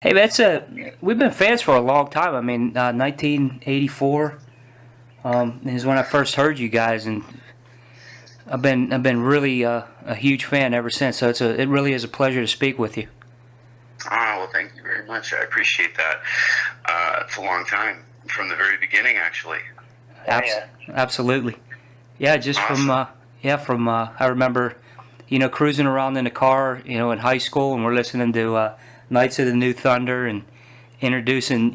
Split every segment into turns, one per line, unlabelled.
Hey, we've been fans for a long time. I mean, 1984 is when I first heard you guys, and I've been really a huge fan ever since. So it really is a pleasure to speak with you.
Well, thank you very much. I appreciate that. It's a long time, from the very beginning, actually.
Absolutely. Yeah, just
Awesome.
from I remember, cruising around in the car, in high school, and we're listening to Knights of the New Thunder and introducing,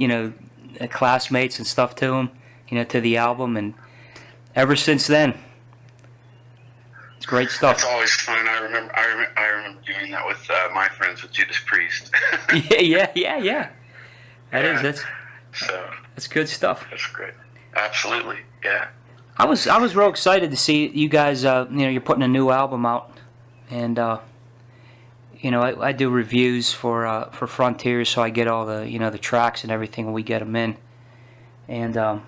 classmates and stuff to them, to the album, and ever since then, it's great
That's
stuff.
always fun. I remember doing that with my friends with Judas Priest.
Yeah. That is
Yeah. So
that's good stuff.
that's great. Absolutely. Yeah.
I was real excited to see you guys. You're putting a new album out, and I do reviews for Frontiers, so I get all the tracks and everything, and we get them in. And how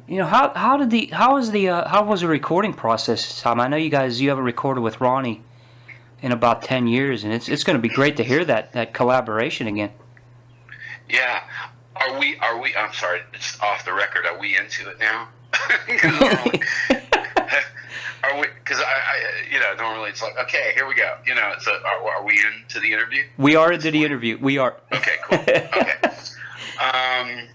was the recording process, Tom? I know you haven't recorded with Ronnie in about 10 years, and it's going to be great to hear that collaboration again.
Yeah. I'm sorry, it's off the record. Are we into it now? 'Cause normally, because normally it's like, okay, here we go. So are we into the interview?
We are into the interview. We are.
Okay, cool. Okay. Um,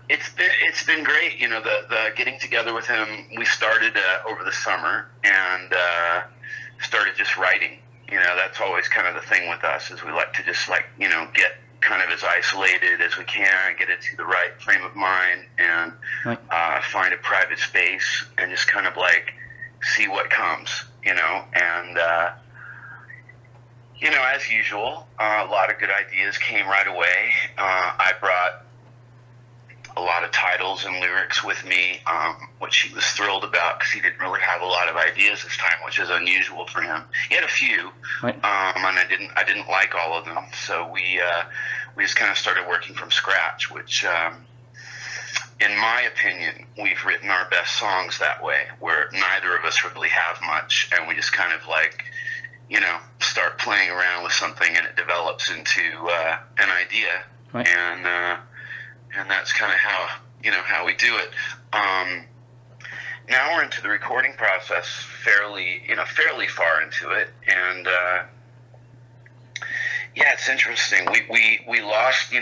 it's been great. The getting together with him. We started over the summer and started just writing. That's always kind of the thing with us, is we like to just get kind of as isolated as we can, get into the right frame of mind, and
Right.
find a private space and just kind of see what comes. And as usual, a lot of good ideas came right away. I brought a lot of titles and lyrics with me, which he was thrilled about because he didn't really have a lot of ideas this time, which is unusual for him. He had a few,
Right.
and I didn't like all of them, so we just kind of started working from scratch, which, in my opinion, we've written our best songs that way, where neither of us really have much, and we just kind of start playing around with something, and it develops into an idea,
Right.
and that's kind of how we do it. Now we're into the recording process, fairly far into it, and yeah, it's interesting. We lost,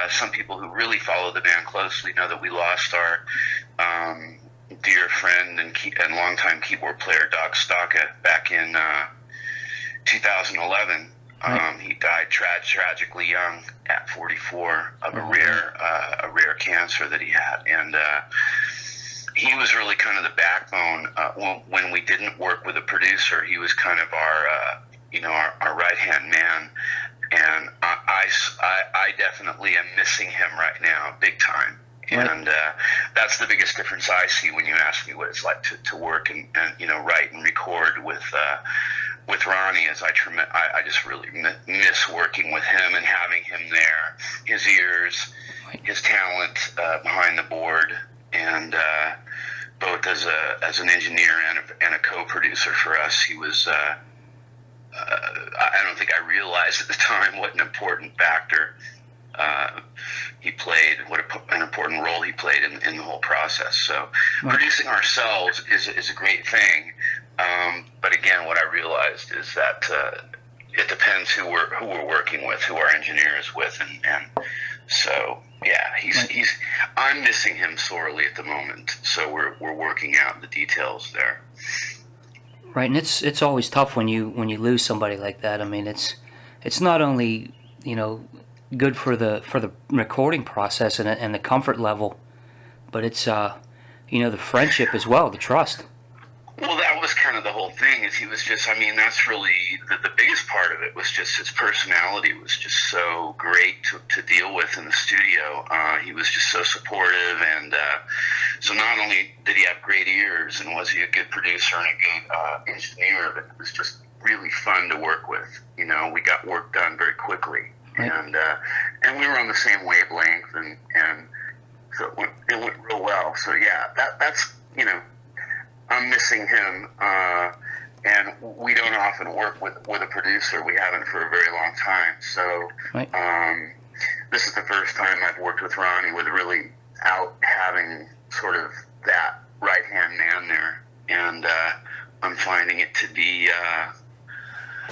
some people who really follow the band closely know that we lost our dear friend and longtime keyboard player Doc Stocka back in 2011.
Right.
He died tragically young at 44 of a rare cancer that he had, and he was really kind of the backbone. When we didn't work with a producer, he was kind of our right hand man, and I definitely am missing him right now, big time.
Right.
And that's the biggest difference I see when you ask me what it's like to work and write and record with Ronnie. Is I just really miss working with him and having him there, his ears, his talent behind the board, and both as an engineer and a co-producer for us. He was. I don't think I realized at the time what an important factor he played, what an important role he played in the whole process. So producing ourselves is a great thing, but again, what I realized is that it depends who we're working with, who our engineer is with, and so yeah, I'm missing him sorely at the moment. So we're working out the details there.
Right, and it's always tough when you lose somebody like that. I mean, it's not only good for the recording process and the comfort level, but it's the friendship as well, the trust.
Well, that was kind of the whole thing. Is he was just, that's really the biggest part of it, was just his personality was just so great to deal with in the studio. He was just so supportive, and so not only did he have great ears and was he a good producer and a good engineer, but it was just really fun to work with. We got work done very quickly,
Right.
and we were on the same wavelength, and so it went real well. So yeah, that's I'm missing him, and we don't often work with a producer. We haven't for a very long time. So this is the first time I've worked with Ronnie with really out having sort of that right-hand man there. And I'm finding it to be,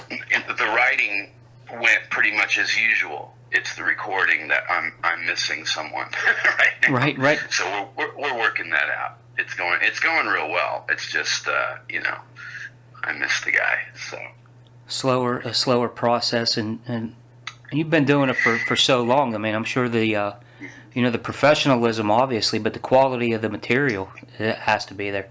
the writing went pretty much as usual. It's the recording that I'm missing someone. Right.
Right.
So we're working that out. It's going real well. It's just I miss the guy. So
A slower process, and you've been doing it for so long. I mean, I'm sure the the professionalism, obviously, but the quality of the material, it has to be there.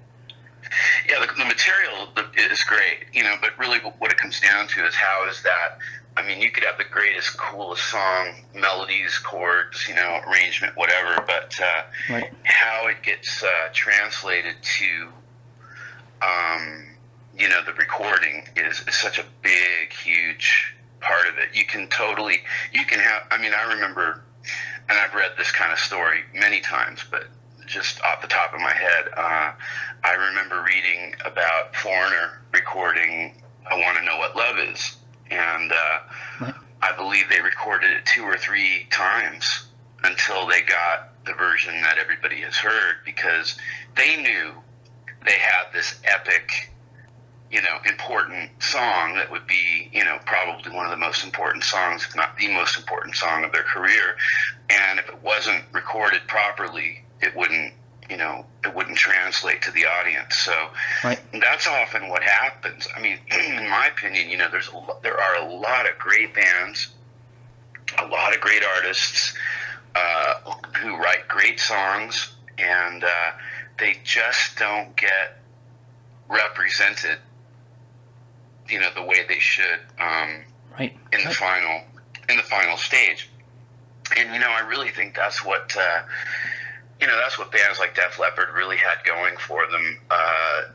Yeah, the material is great, but really what it comes down to is how is that. I mean, you could have the greatest, coolest song, melodies, chords, arrangement, whatever, but how it gets translated to, the recording is such a big, huge part of it. You can have, I remember, and I've read this kind of story many times, but just off the top of my head, I remember reading about Foreigner recording I Want to Know What Love Is. And I believe they recorded it 2 or 3 times until they got the version that everybody has heard, because they knew they had this epic, important song that would be, probably one of the most important songs, if not the most important song of their career. And if it wasn't recorded properly, it wouldn't translate to the audience. So that's often what happens. I mean, in my opinion, there are a lot of great bands, a lot of great artists who write great songs, and they just don't get represented, the way they should in the final stage. And I really think that's what that's what bands like Def Leppard really had going for them.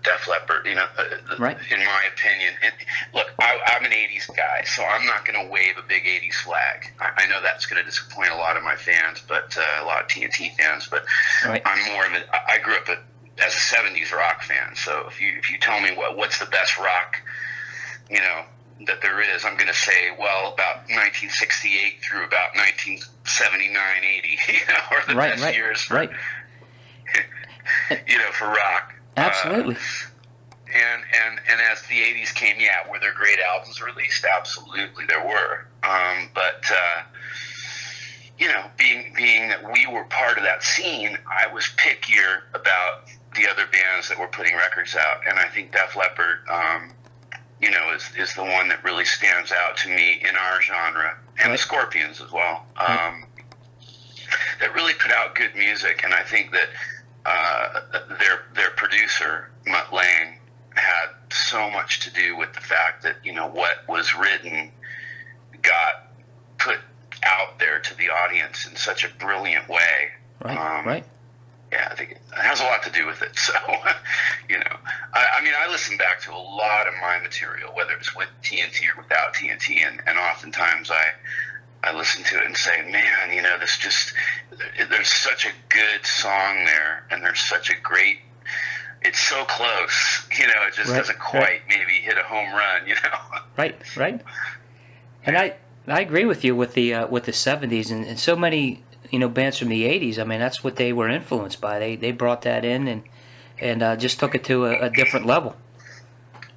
Def Leppard, in my opinion. And look, I'm an 80s guy, so I'm not going to wave a big 80s flag. I know that's going to disappoint a lot of my fans, but a lot of TNT fans. But I'm more of I grew up as a 70s rock fan. So if you tell me what's the best rock, that there is, I'm going to say, well, about 1968 through about 1979, 80, are the best years for, for rock.
Absolutely.
And as the 80s came, were there great albums released? Absolutely, there were. But being that we were part of that scene, I was pickier about the other bands that were putting records out, and I think Def Leppard, is the one that really stands out to me in our genre, and the Scorpions as well, that really put out good music. And I think that their producer, Mutt Lange, had so much to do with the fact that, what was written got put out there to the audience in such a brilliant way. Yeah, I think it has a lot to do with it. So, I listen back to a lot of my material, whether it's with TNT or without TNT, and oftentimes I listen to it and say, man, there's such a good song there, and there's such a great, it's so close, it just doesn't quite maybe hit a home run,
Right. And I agree with you with the 70s and so many bands from the 80s. I mean, that's what they were influenced by. They brought that in and just took it to a different level.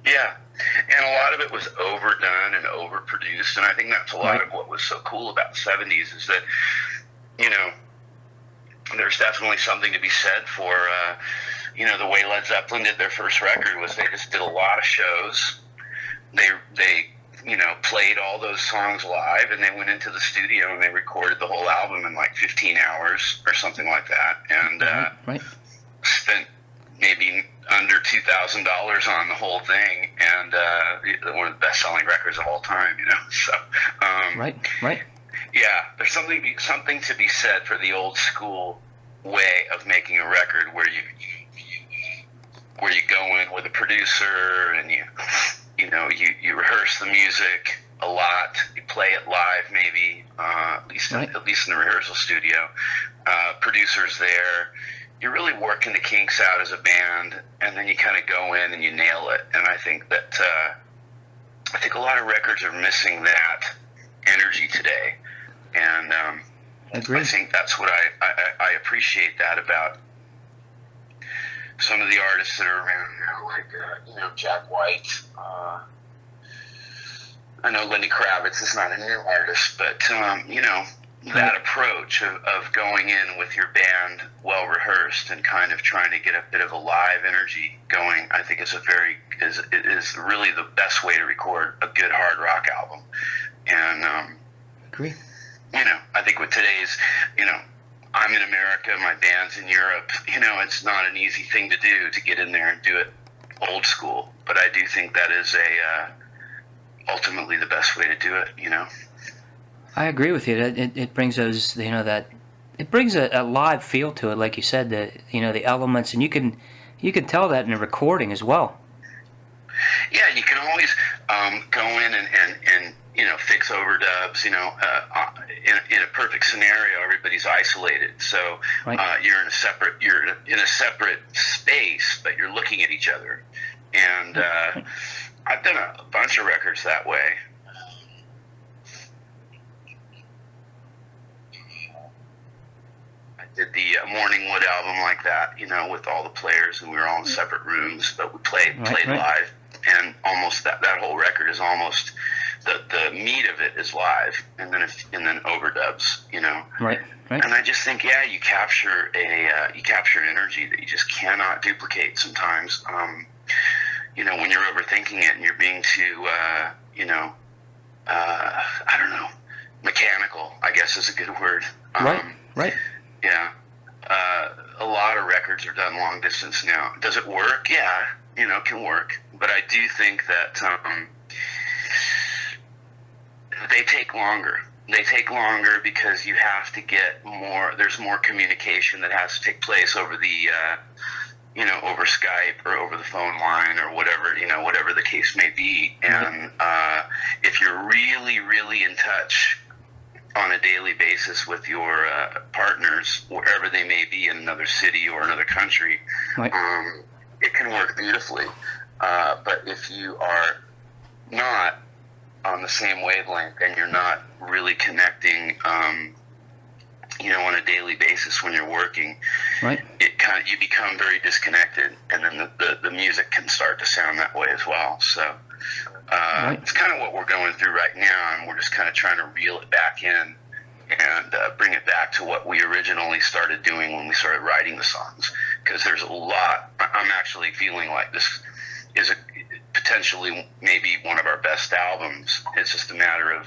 Yeah,
and a lot of it was overdone and overproduced, and I think that's a lot of what was so cool about the 70s is that, there's definitely something to be said for, the way Led Zeppelin did their first record was they just did a lot of shows. They played all those songs live, and they went into the studio and they recorded the whole album in like 15 hours or something like that, and spent maybe under $2,000 on the whole thing, and one of the best-selling records of all time. So yeah, there's something to be said for the old school way of making a record, where you go in with a producer and you rehearse the music a lot. You play it live, maybe at least in the rehearsal studio. Producers there, you're really working the kinks out as a band, and then you kind of go in and you nail it. And I think that I think a lot of records are missing that energy today, and I think that's what I appreciate that about some of the artists that are around now, like Jack White. I know Lenny Kravitz is not a new artist, but that approach of going in with your band well rehearsed and kind of trying to get a bit of a live energy going, I think is really the best way to record a good hard rock album. And
agree.
I think with today's, I'm in America, my band's in Europe. It's not an easy thing to do, to get in there and do it old school. But I do think that is ultimately the best way to do it.
I agree with you. It brings those, that it brings a live feel to it, like you said. The elements, and you can tell that in a recording as well.
Yeah, you can always go in and fix overdubs. In a perfect scenario, everybody's isolated, so you're in a separate space, but you're looking at each other. And I've done a bunch of records that way. Did the Morningwood album like that, with all the players, and we were all in separate rooms, but we played live, and almost that whole record is almost the meat of it is live, and then overdubs,
Right.
And I just think, you capture energy that you just cannot duplicate sometimes. When you're overthinking it and you're being too, I don't know, mechanical, I guess is a good word.
Right.
Yeah. A lot of records are done long distance now. Does it work? Yeah, it can work. But I do think that they take longer. They take longer because you have to get more, there's more communication that has to take place over the, over Skype or over the phone line or whatever, whatever the case may be. And if you're really, really in touch on a daily basis with your partners, wherever they may be in another city or another country, it can work beautifully. But if you are not on the same wavelength and you're not really connecting, on a daily basis when you're working, you become very disconnected, and then the music can start to sound that way as well. So. It's kind of what we're going through right now, and we're just kind of trying to reel it back in and bring it back to what we originally started doing when we started writing the songs. Because there's a lot. I'm actually feeling like this is potentially maybe one of our best albums. It's just a matter of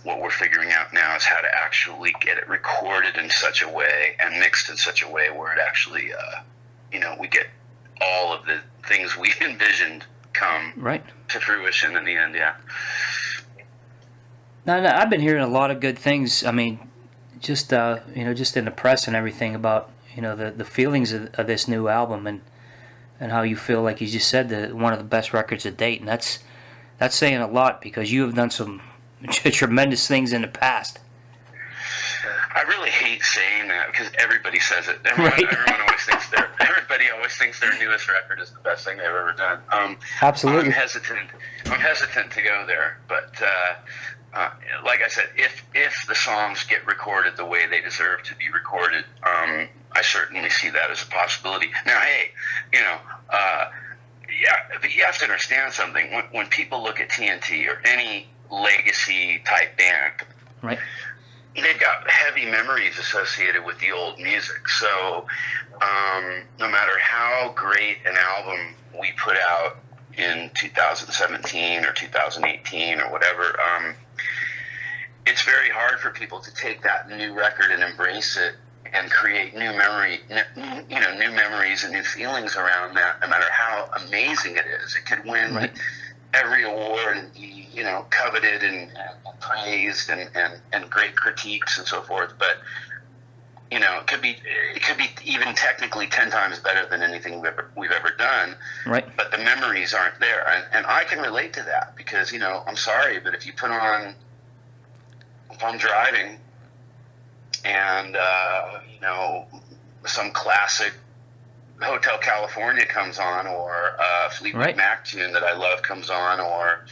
what we're figuring out now is how to actually get it recorded in such a way and mixed in such a way where it actually, we get all of the things we envisioned come to fruition in the end.
No, I've been hearing a lot of good things. I mean, just just in the press and everything about the feelings of this new album and how you feel, like you just said, one of the best records to date, and that's saying a lot because you have done some tremendous things in the past.
I really hate saying that because everybody says it. Everybody always thinks their newest record is the best thing they've ever done.
Absolutely.
I'm hesitant to go there, but like I said, if the songs get recorded the way they deserve to be recorded, I certainly see that as a possibility. Now, hey, but you have to understand something. When people look at TNT or any legacy type band, they've got heavy memories associated with the old music. So no matter how great an album we put out in 2017 or 2018 or whatever, it's very hard for people to take that new record and embrace it and create new memories and new feelings around that. No matter how amazing it is, it could win every award and be coveted and praised and great critiques and so forth. But it could be even technically 10 times better than anything we've ever done. But the memories aren't there, and I can relate to that because I'm sorry, but if I'm driving and some classic Hotel California comes on, or Fleetwood Mac tune that I love comes on, or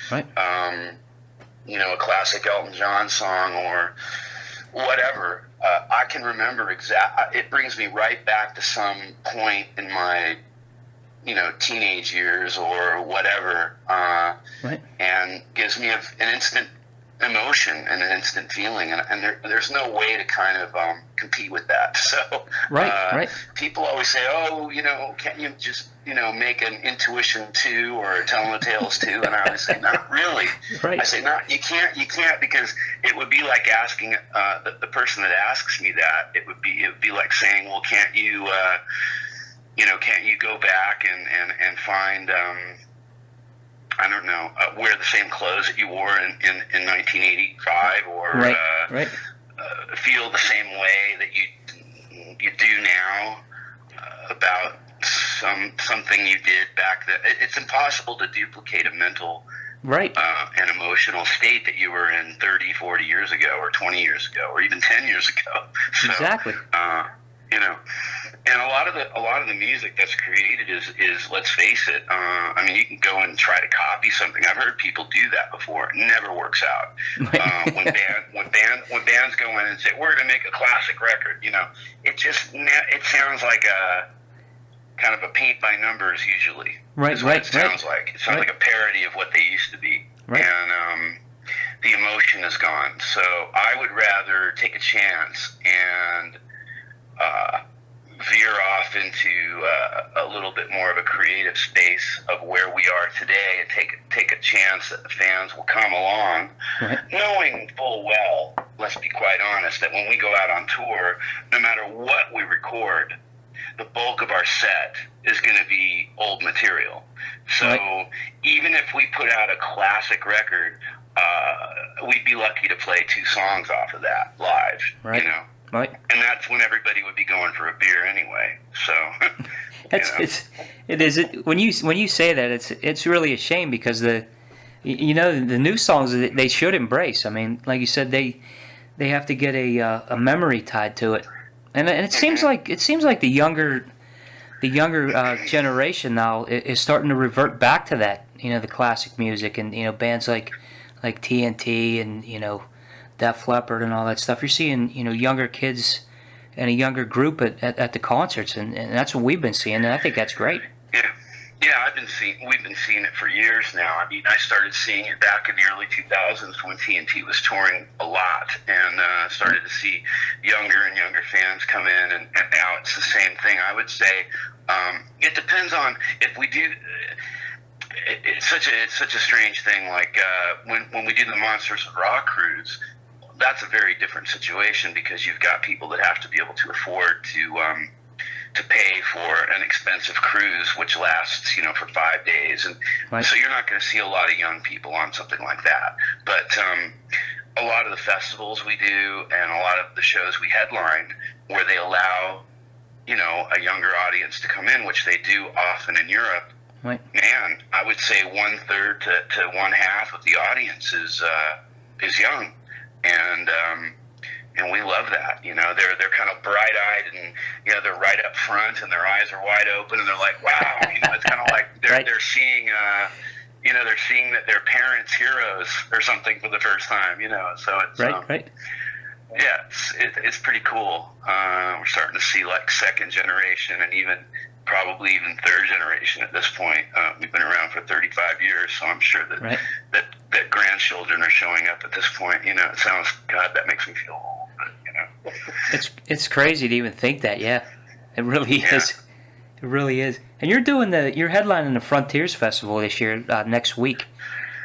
you know, a classic Elton John song, or whatever. I can remember it brings me right back to some point in my, you know, teenage years or whatever, and gives me an instant emotion and an instant feeling, and there's no way to kind of compete with that. So people always say, oh, you know, can't you just, you know, make an Intuition 2 or Telling the Tales 2? And I always say, not really. I say, no, you can't, because it would be like asking the person that asks me that, it would be like saying, well, can't you you know, can't you go back and find I don't know, wear the same clothes that you wore in 1985, or feel the same way that you do now about something you did back then. It's impossible to duplicate a mental and emotional state that you were in 30, 40 years ago, or 20 years ago, or even 10 years ago. So,
exactly.
You know, and a lot of the music that's created is let's face it. I mean, you can go and try to copy something. I've heard people do that before. It never works out. When bands go in and say, we're going to make a classic record, you know, it sounds like a kind of a paint by numbers usually. That's what it sounds like. It sounds like a parody of what they used to be. And the emotion is gone. So I would rather take a chance and veer off into a little bit more of a creative space of where we are today, and take a chance that the fans will come along, knowing full well, let's be quite honest, that when we go out on tour, no matter what we record, the bulk of our set is going to be old material. So even if we put out a classic record, we'd be lucky to play 2 songs off of that live, you know. And that's when everybody would be going for a beer anyway. So
when you say that, it's really a shame, because the new songs they should embrace. I mean, like you said, they have to get a memory tied to it, and it seems like the younger generation now is starting to revert back to that. You know, the classic music, and you know, bands like TNT and, you know, Def Leppard and all that stuff. You're seeing, you know, younger kids and a younger group at the concerts, and that's what we've been seeing, and I think that's great.
Yeah, we've been seeing it for years now. I mean, I started seeing it back in the early 2000s when TNT was touring a lot, and started to see younger and younger fans come in, and now it's the same thing. I would say it depends on if we do. It's such a strange thing. Like when we do the Monsters of Rock cruise, that's a very different situation, because you've got people that have to be able to afford to pay for an expensive cruise, which lasts, you know, for 5 days, and so you're not going to see a lot of young people on something like that. But a lot of the festivals we do, and a lot of the shows we headline, where they allow, you know, a younger audience to come in, which they do often in Europe. Man, I would say 1/3 to 1/2 of the audience is young, and we love that. You know, they're kind of bright-eyed, and you know, they're right up front, and their eyes are wide open, and they're like, wow. You know, it's kind of like they're seeing you know, they're seeing that their parents' heroes or something for the first time. You know, so it's yeah, it's pretty cool. We're starting to see like second generation, and probably even third generation at this point. We've been around for 35 years, so I'm sure that grandchildren are showing up at this point. You know, it sounds, God, that makes me feel old, but, you know.
It's crazy to even think that. Yeah, it really is. It really is. And you're headlining the Frontiers Festival this year next week,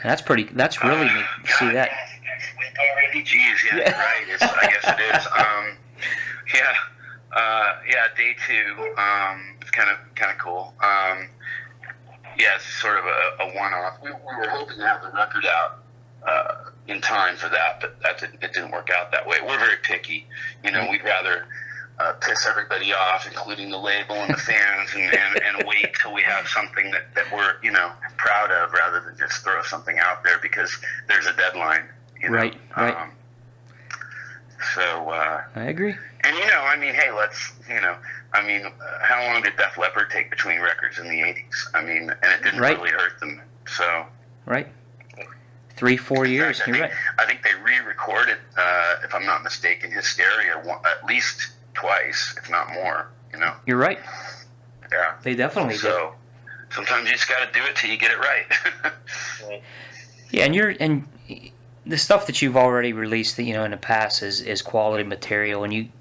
and that's really neat to see that.
Next week already? Geez, yeah, right. I guess it is. Day 2. It's kind of cool. It's sort of a one-off. We were hoping to have the record out in time for that, but it didn't work out that way. We're very picky. You know, we'd rather piss everybody off, including the label and the fans, and wait till we have something that we're, you know, proud of, rather than just throw something out there because there's a deadline. You know?
Right.
So
I agree.
And I mean, hey, how long did Def Leppard take between records in the 80s? I mean, and it didn't really hurt them. So.
Right. 3-4 years.
Fact,
You're right.
I think they re-recorded, if I'm not mistaken, Hysteria at least twice, if not more.
You're right.
Yeah.
They definitely did.
So sometimes you just got to do it till you get it right.
Yeah, and the stuff that you've already released, in the past is quality material, and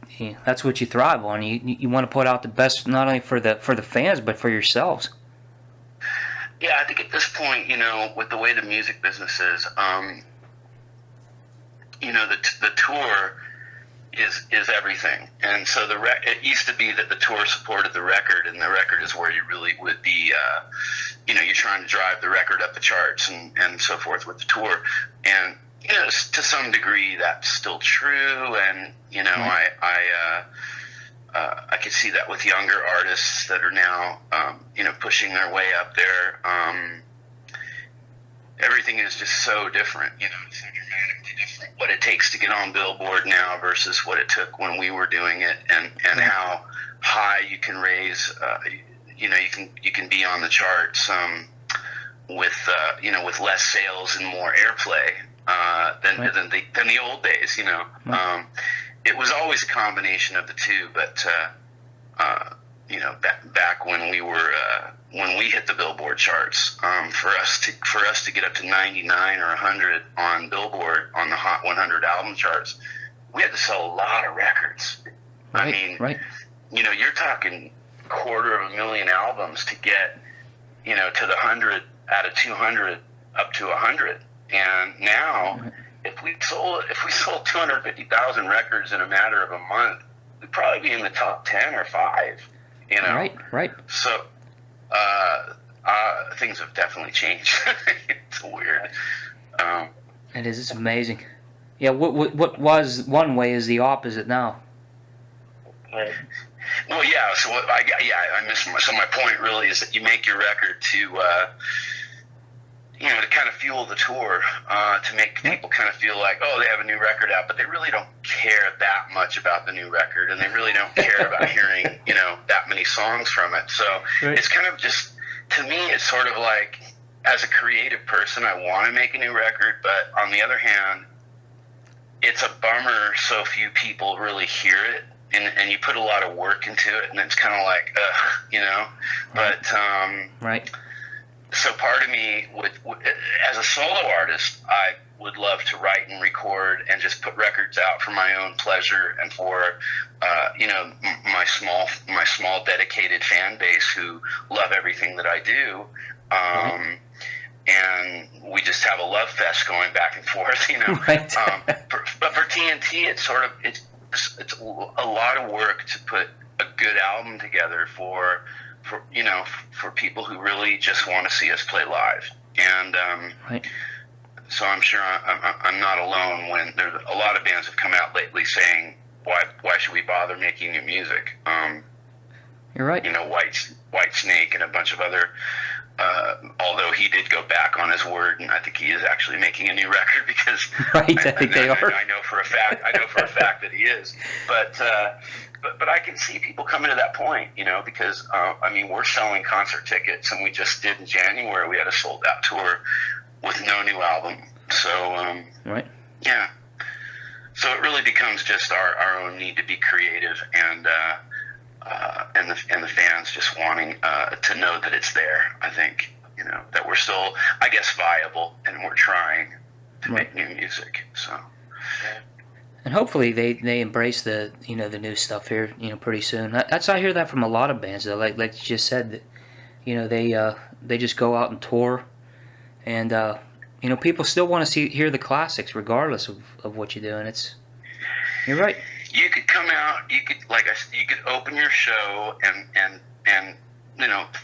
that's what you thrive on. You want to put out the best, not only for the fans, but for yourselves.
Yeah, I think at this point, with the way the music business is, the tour is everything. And so it used to be that the tour supported the record, and the record is where you really would be, you're trying to drive the record up the charts and so forth with the tour. And, to some degree that's still true. And, I could see that with younger artists that are now, pushing their way up there. Everything is just so different, it's so dramatically different. What it takes to get on Billboard now versus what it took when we were doing it, and how high you can raise, you can be on the charts with less sales and more airplay than the old days. It was always a combination of the two, but back when we hit the Billboard charts, for us to get up to 99 or 100 on Billboard on the Hot 100 album charts, we had to sell a lot of records.
Right,
I mean,
right.
You're talking 250,000 albums to get to the 100 out of 200 up to 100, and now. Right. If we sold 250,000 records in a matter of a month, we'd probably be in the top 10 or 5.
Right.
So things have definitely changed. It's weird.
It is. It's amazing. Yeah. What was one way is the opposite now.
Right. Well, yeah. So I missed. So my point really is that you make your record to kind of fuel the tour, to make people kind of feel like, oh, they have a new record out, but they really don't care that much about the new record, and they really don't care about hearing, that many songs from it. So It's kind of just, to me, it's sort of like, as a creative person, I want to make a new record, but on the other hand, it's a bummer so few people really hear it, and you put a lot of work into it, and it's kind of like, but,
right.
So part of me as a solo artist, I would love to write and record and just put records out for my own pleasure and for, my small dedicated fan base who love everything that I do. And we just have a love fest going back and forth,
Right.
But for TNT, it's a lot of work to put a good album together for people who really just want to see us play live. And
right.
So I'm sure I'm not alone when there's a lot of bands have come out lately saying, why should we bother making new music?
You're right.
White Snake and a bunch of other, although he did go back on his word, and I think he is actually making a new record because
right, I think they are.
I know for a fact that he is. But I can see people coming to that point, because, we're selling concert tickets, and we just did in January, we had a sold-out tour with no new album. So,
right.
Yeah. So it really becomes just our own need to be creative and the fans just wanting to know that it's there, I think, that we're still, I guess, viable, and we're trying to make new music, so... Yeah.
And hopefully they embrace the the new stuff here pretty soon. I hear that from a lot of bands though. Like you just said, that they just go out and tour, and people still want to hear the classics regardless of what you do. And you're right.
You could come out. You could you could open your show and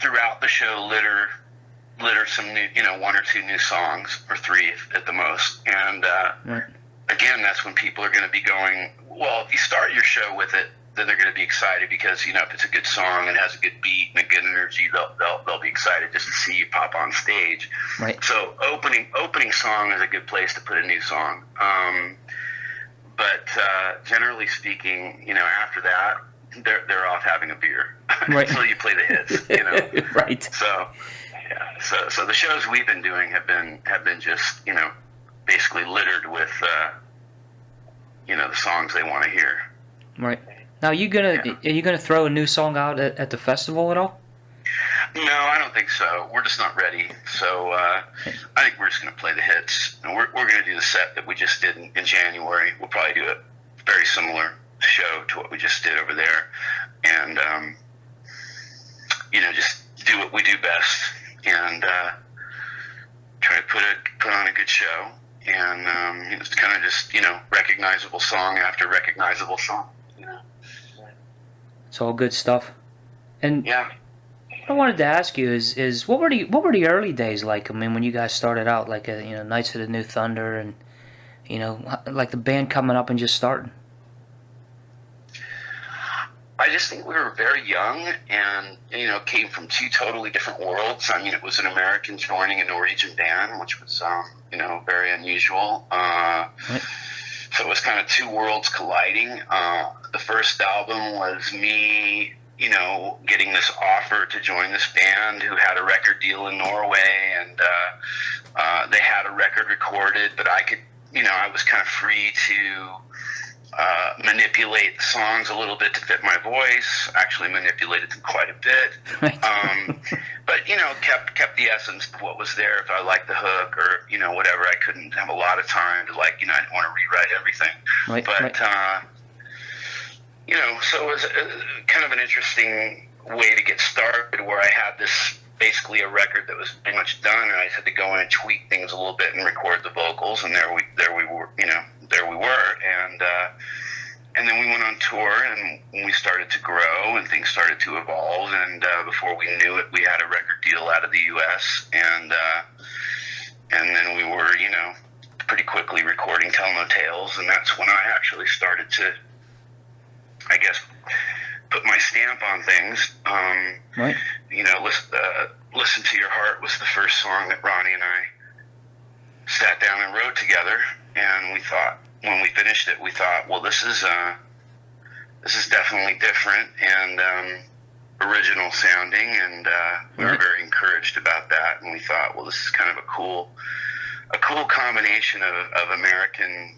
throughout the show litter some new 1 or 2 new songs, or 3 at the most, and.
Right.
Again, that's when people are going to be going, well, if you start your show with it, then they're going to be excited because, if it's a good song and has a good beat and a good energy, they'll be excited just to see you pop on stage.
Right.
So opening song is a good place to put a new song. But generally speaking, after that, they're off having a beer
Right.
until you play the hits.
Right.
So, yeah. So the shows we've been doing have been just basically littered with the songs they want to hear.
Right. Now, are you gonna throw a new song out at the festival at all?
No, I don't think so. We're just not ready. So I think we're just going to play the hits. And we're going to do the set that we just did in January. We'll probably do a very similar show to what we just did over there. And, just do what we do best and try to put on a good show. And it's kind of just, recognizable song after recognizable song.
It's all good stuff. And
yeah.
what I wanted to ask you is what were the early days like? I mean, when you guys started out, like Knights of the New Thunder, and like the band coming up and just starting.
I just think we were very young and came from two totally different worlds. I mean, it was an American joining a Norwegian band, which was very unusual.
Right.
So it was kind of two worlds colliding. The first album was me, getting this offer to join this band who had a record deal in Norway, and they had a record recorded, but I could, I was kind of free to manipulate the songs a little bit to fit my voice. Actually manipulated them quite a bit.
Right.
But kept the essence of what was there. If I liked the hook or whatever, I couldn't have a lot of time to I didn't want to rewrite everything.
Right.
But
Right.
So it was kind of an interesting way to get started, where I had this basically a record that was pretty much done, and I just had to go in and tweak things a little bit and record the vocals, and there we were, and then we went on tour, and we started to grow, and things started to evolve, and before we knew it, we had a record deal out of the U.S., and then we were, pretty quickly recording Tell No Tales, and that's when I actually started to, I guess, put my stamp on things.
Right.
Listen to Your Heart was the first song that Ronnie and I sat down and wrote together, and we thought, when we finished it, we thought, well, this is definitely different and original sounding, and we were very encouraged about that, and we thought, well, this is kind of a cool combination of American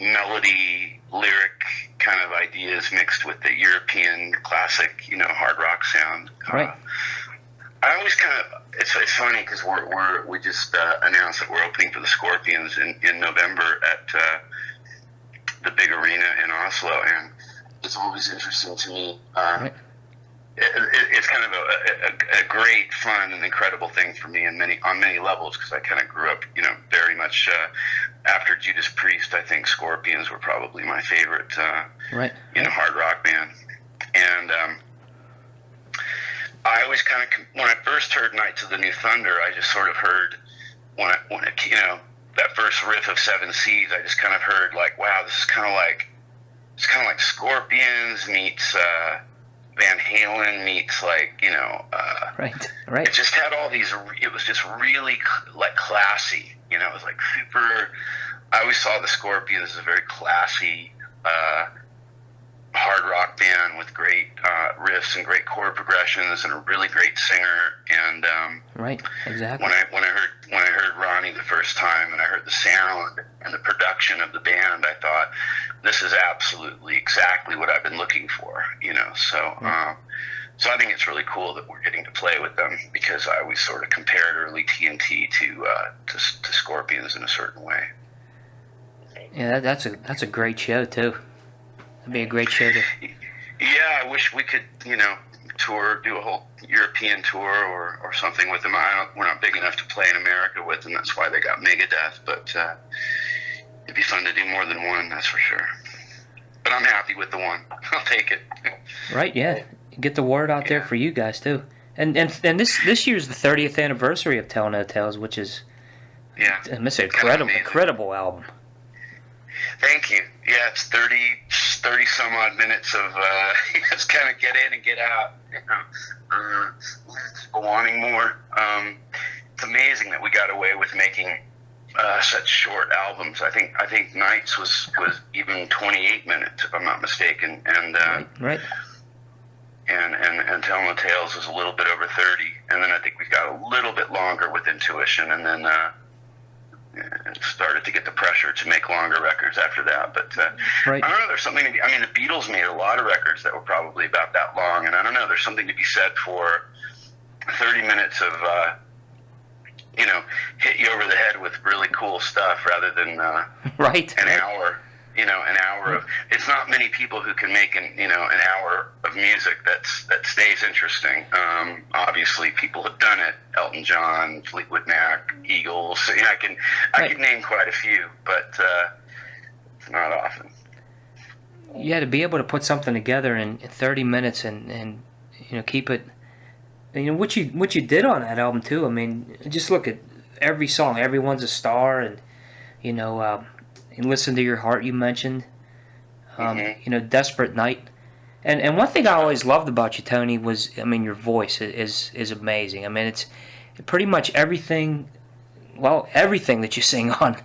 melody, lyric kind of ideas mixed with the European classic, hard rock sound.
Right.
I always it's funny because we just announced that we're opening for the Scorpions in November at the big arena in Oslo, and it's always interesting to me.
Right.
It's kind of a great, fun, and incredible thing for me on many levels, because I kind of grew up, very much after Judas Priest. I think Scorpions were probably my favorite,
Right.
Hard rock band, and I always kind of, when I first heard Knights of the New Thunder, I just sort of heard when it that first riff of Seven Seas, I just kind of heard like, wow, this is kind of like Scorpions meets Van Halen meets
Right.
It just had all these. It was just really classy. It was like super. I always saw the Scorpions as a very classy hard rock band with great riffs and great chord progressions and a really great singer. And
Right. Exactly.
when I heard Ronnie the first time, and I heard the sound and the production of the band, I thought, this is absolutely exactly what I've been looking for. So I think it's really cool that we're getting to play with them, because I always sort of compared early TNT to Scorpions in a certain way.
Yeah, that's a great show too. That'd be a great show to.
Yeah, I wish we could, tour, do a whole European tour or something with them. We're not big enough to play in America with them. That's why they got Megadeth. But it'd be fun to do more than one, that's for sure. But I'm happy with the one. I'll take it.
Right. Yeah. Get the word out there for you guys too. And this year's the 30th anniversary of Tell No Tales, which is it's an incredible album.
Thank you. Yeah, it's 30 some odd minutes of it's kind of get in and get out. Wanting more. It's amazing that we got away with making such short albums. I think Nights was even 28 minutes, if I'm not mistaken, and
right.
And Tell No Tales was a little bit over 30, and then I think we got a little bit longer with Intuition, and then started to get the pressure to make longer records after that. But
right.
I don't know, there's something to be, I mean, the Beatles made a lot of records that were probably about that long, and I don't know, there's something to be said for 30 minutes of hit you over the head with really cool stuff rather than
right.
an hour. An hour of, it's not many people who can make an hour of music that stays interesting. Obviously people have done it. Elton John, Fleetwood Mac, Eagles. I can name quite a few, but it's not often.
Yeah, to be able to put something together in 30 minutes and keep it, what you did on that album too. I mean, just look at every song. Everyone's a star, and and Listen to Your Heart you mentioned, Desperate Night. And one thing I always loved about you, Tony, was, I mean, your voice is amazing. I mean, it's pretty much everything that you sing on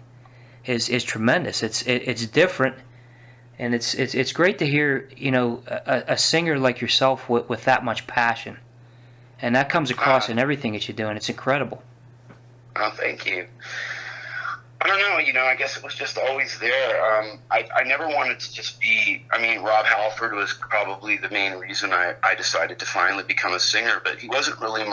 is tremendous. It's different, and it's great to hear, a singer like yourself with that much passion. And that comes across in everything that you do, and it's incredible.
Oh, thank you. I don't know, I guess it was just always there. I never wanted to just be, I mean, Rob Halford was probably the main reason I decided to finally become a singer, but he wasn't really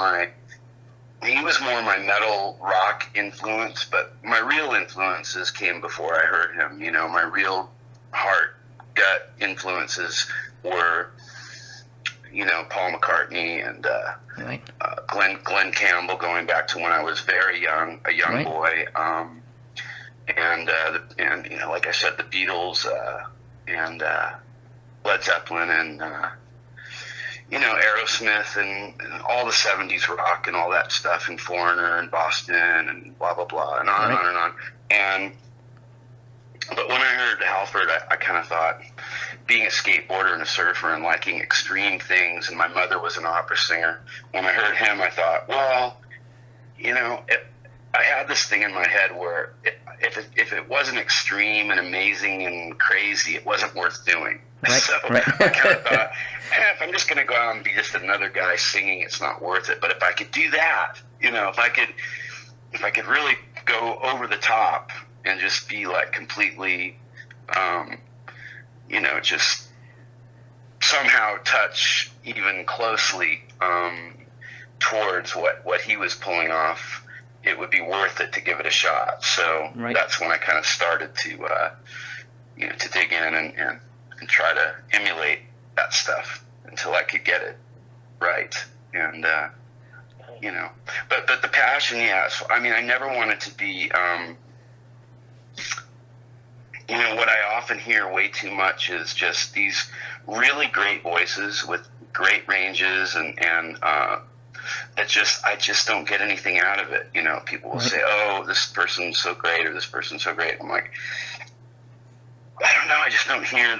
he was more my metal rock influence, but my real influences came before I heard him. My real heart, gut influences were, Paul McCartney and
right.
Glenn Campbell, going back to when I was very young, a young
right.
boy. And like I said, the Beatles and Led Zeppelin and Aerosmith and all the 70s rock and all that stuff, and Foreigner and Boston and blah blah blah and on
right.
and on and on. But when I heard Halford, I kind of thought, being a skateboarder and a surfer and liking extreme things, and my mother was an opera singer, when I heard him, I thought, well, I had this thing in my head where if it wasn't extreme and amazing and crazy, it wasn't worth doing.
Right,
so
right.
I kind of thought, if I'm just going to go out and be just another guy singing, it's not worth it. But if I could do that, if I could really go over the top and just be like completely, just somehow touch even closely towards what he was pulling off, it would be worth it to give it a shot. So
right.
That's when I kind of started to dig in and try to emulate that stuff until I could get it right. And but the passion, yes. I mean, I never wanted to be. What I often hear way too much is just these really great voices with great ranges and I just don't get anything out of it. People will
right.
say, oh, this person's so great or this person's so great. I'm like, I don't know. I just don't hear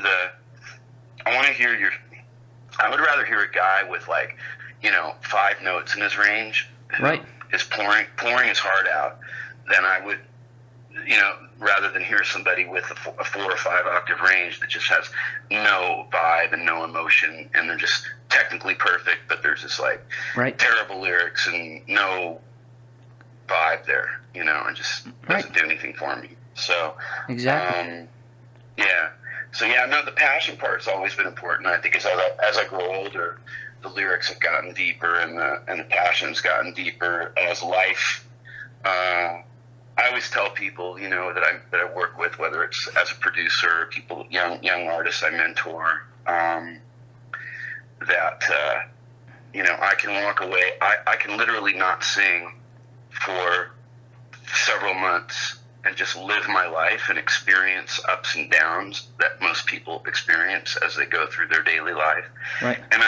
I would rather hear a guy with 5 notes in his range.
Right.
Is pouring his heart out than I would, rather than hear somebody with a 4 or 5 octave range that just has no vibe and no emotion, and they're just technically perfect, but there's just
right.
terrible lyrics and no vibe there, and just doesn't do anything for me. So
exactly.
The passion part's always been important. I think as I grow older, the lyrics have gotten deeper and the passion's gotten deeper as life. I always tell people, that I work with, whether it's as a producer, people, young artists I mentor, that I can walk away. I can literally not sing for several months and just live my life and experience ups and downs that most people experience as they go through their daily life.
Right.
And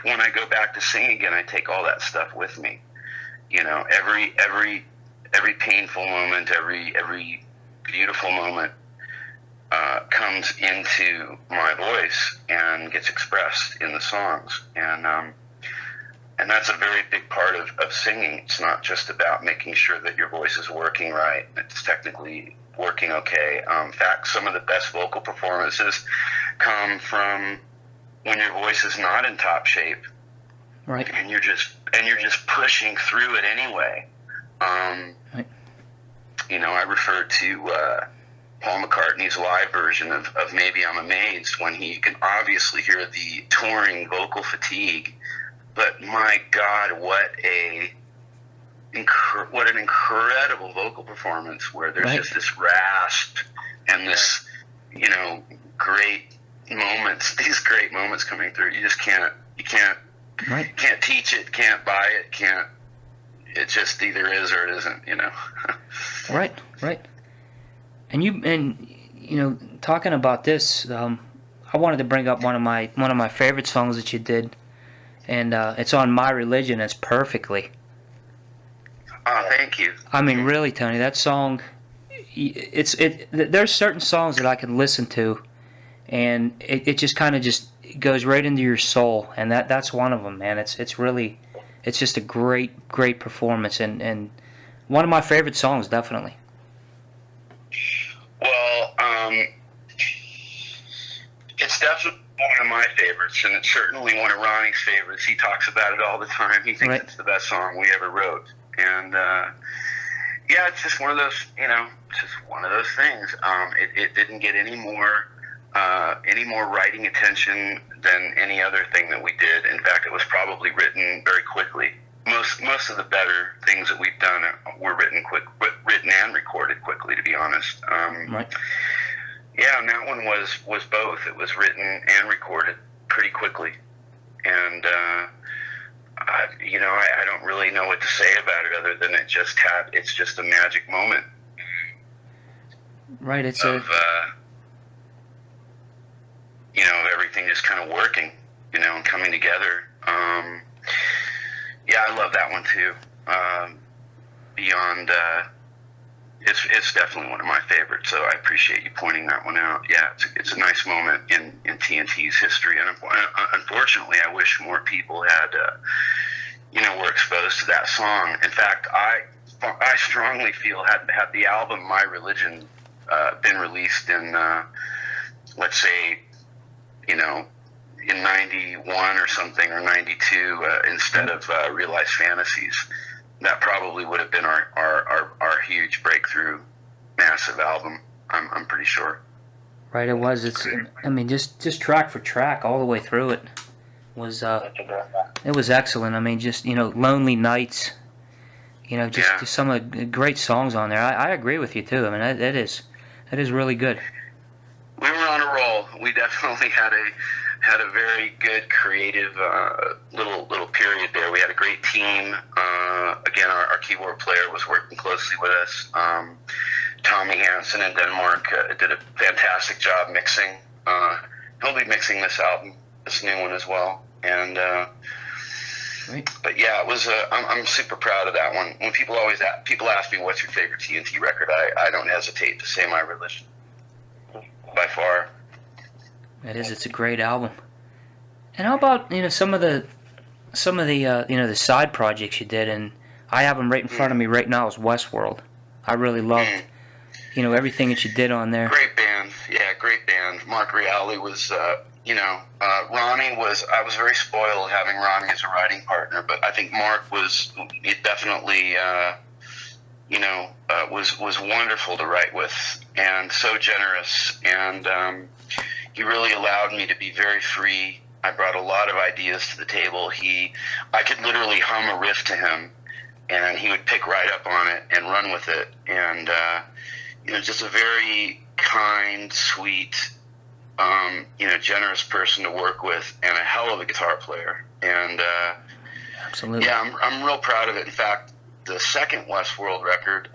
when I go back to sing again, I take all that stuff with me. Every painful moment, every beautiful moment comes into my voice and gets expressed in the songs. And And that's a very big part of singing. It's not just about making sure that your voice is working right. It's technically working okay. In fact, some of the best vocal performances come from when your voice is not in top shape,
Right.
and you're just pushing through it anyway.
Right.
You know, I refer to Paul McCartney's live version of Maybe I'm Amazed, when he can obviously hear the touring vocal fatigue. But my God, what an incredible vocal performance, where there's
Right.
just this rasp and this, you know, great moments, these great moments coming through. You just can't
Right.
teach it, can't buy it, it just either is or it isn't, you know.
Right. And you know, talking about this, I wanted to bring up one of my favorite songs that you did, and it's on My Religion. It's perfectly.
Oh, thank you.
I mean, really, Tony, that song. There's certain songs that I can listen to, and it just kind of just goes right into your soul, and that's one of them, man. It's just a great performance, and one of my favorite songs, definitely.
Well, it's definitely one of my favorites, and it's certainly one of Ronnie's favorites. He talks about it all the time. He thinks
Right.
it's the best song we ever wrote. And, yeah, it's just one of those, you know, just one of those things. It didn't get any more writing attention than any other thing that we did. In fact, it was probably written very quickly. Most of the better things that we've done were written and recorded quickly, to be honest.
Right.
Yeah, and that one was both. It was written and recorded pretty quickly, and you know, I don't really know what to say about it other than it's just a magic moment.
Right. It's
of you know, everything just kind of working, you know, and coming together. Yeah, I love that one too. Beyond, it's definitely one of my favorites. So I appreciate you pointing that one out. Yeah, it's a nice moment in TNT's history, and unfortunately, I wish more people had, you know, were exposed to that song. In fact, I strongly feel had the album My Religion been released in, let's say, you know, in 91 or something, or 92, instead of Realized Fantasies, that probably would have been our huge breakthrough, massive album. I'm pretty sure.
Right. It was. I mean, just track for track, all the way through it was. It was excellent. I mean, just, you know, Lonely Nights. You know, just some of the great songs on there. I agree with you too. I mean, it is really good.
We were on a roll. We definitely had a very good creative little period there. We had a great team. Again, our keyboard player was working closely with us. Tommy Hansen in Denmark did a fantastic job mixing. He'll be mixing this album, this new one as well. And
Right.
but yeah, it was. I'm super proud of that one. When people ask me what's your favorite TNT record, I don't hesitate to say My Religion. By far.
It is. It's a great album. And how about, you know, some of the you know, the side projects you did, and I have them right in front of me right now, is Westworld. I really loved, you know, everything that you did on there.
Great band, yeah, great band. Mark Reale was, you know, Ronnie was. I was very spoiled having Ronnie as a writing partner, but I think Mark was definitely, you know, was wonderful to write with, and so generous, and he really allowed me to be very free. I brought a lot of ideas to the table. I could literally hum a riff to him, and he would pick right up on it and run with it. And you know, just a very kind, sweet, you know, generous person to work with, and a hell of a guitar player. And
Absolutely.
yeah, I'm real proud of it. In fact, the second Westworld record,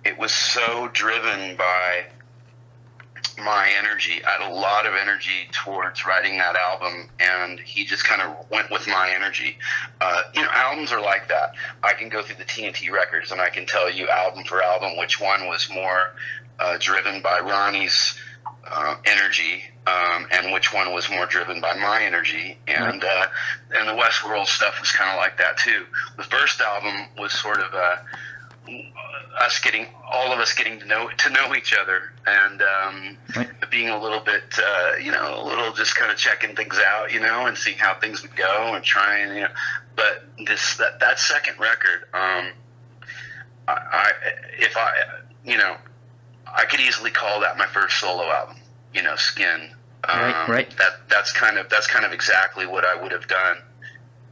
it was so driven by my energy. I had a lot of energy towards writing that album, and he just kind of went with my energy. You know, albums are like that. I can go through the TNT records, and I can tell you album for album which one was more driven by Ronnie's energy, and which one was more driven by my energy. And the Westworld stuff was kind of like that too. The first album was sort of all of us getting to know each other, and being a little bit, a little just kind of checking things out, and seeing how things would go and trying, But that second record, I could easily call that my first solo album, Skin.
Right.
That's kind of exactly what I would have done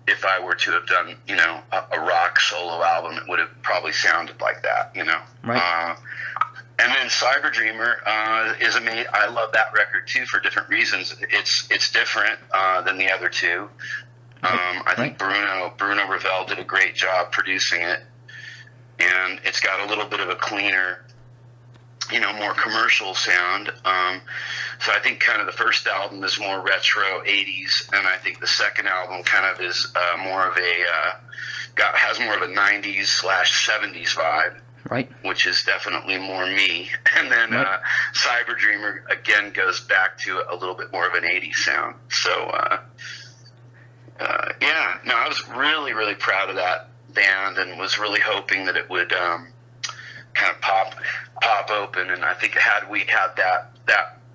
if I were to have done, a rock solo album. It would have probably sounded like that,
Right.
And then Cyber Dreamer is amazing. I love that record too for different reasons. It's different than the other two. I think Bruno Ravel did a great job producing it, and it's got a little bit of a cleaner, more commercial sound. So I think kind of the first album is more retro 80s, and I think the second album kind of is more of has more of a 90s/70s vibe.
Right.
Which is definitely more me. And then Cyber Dreamer again goes back to a little bit more of an 80s sound. So I was really, really proud of that band, and was really hoping that it would kind of pop open. And I think had we had that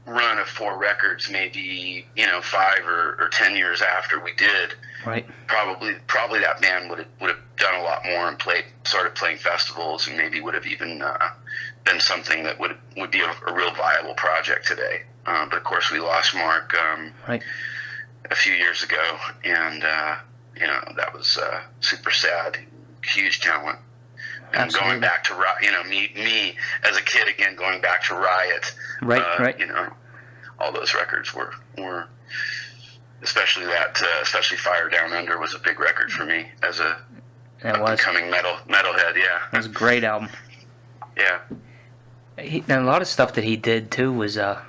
run of 4 records, maybe 5 or 10 years after we did,
right,
probably that band would have done a lot more and started playing festivals, and maybe would have even been something that would be a real viable project today. But of course, we lost Mark a few years ago, and that was super sad. Huge talent. And
Absolutely.
Going back to me as a kid again, going back to Riot,
right.
All those records were especially Fire Down Under was a big record for me as a becoming metalhead. Yeah,
it was a great album.
Yeah,
And a lot of stuff that he did too was that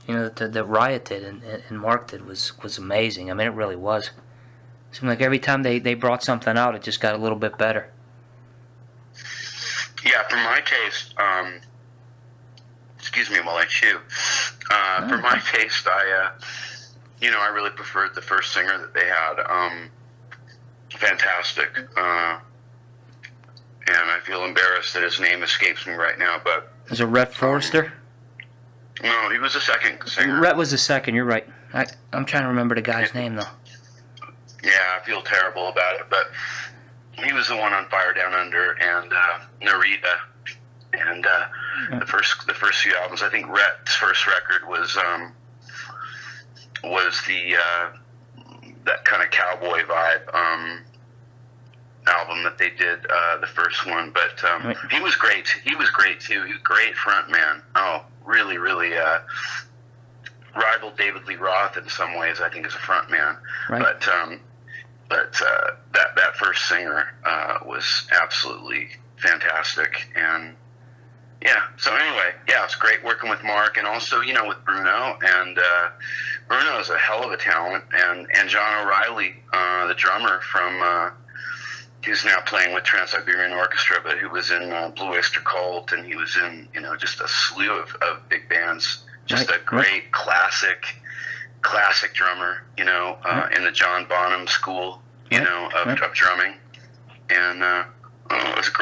Riot did and Mark did was amazing. I mean, it really was. It seemed like every time they brought something out, it just got a little bit better.
Yeah, for my taste, excuse me while I chew. For my taste, I really preferred the first singer that they had. Fantastic. And I feel embarrassed that his name escapes me right now, but...
Was it Rhett Forrester?
No, he was the second singer.
Rhett was the second, you're right. I'm trying to remember the guy's name, though.
Yeah, I feel terrible about it, but he was the one on Fire Down Under and Narita, and the first few albums. I think Rhett's first record was the that kind of cowboy vibe album that they did, the first one. But he was great. He was great too. He was a great front man. Oh, really, really rivaled David Lee Roth in some ways, I think, as a front man.
Right.
But that first singer was absolutely fantastic. And yeah, so anyway, yeah, it's great working with Mark, and also, with Bruno. And Bruno is a hell of a talent. And John O'Reilly, the drummer from, who's now playing with Trans-Siberian Orchestra, but who was in Blue Oyster Cult, and he was in, just a slew of big bands. Just a great classic drummer, in the John Bonham school, of drumming. And it was a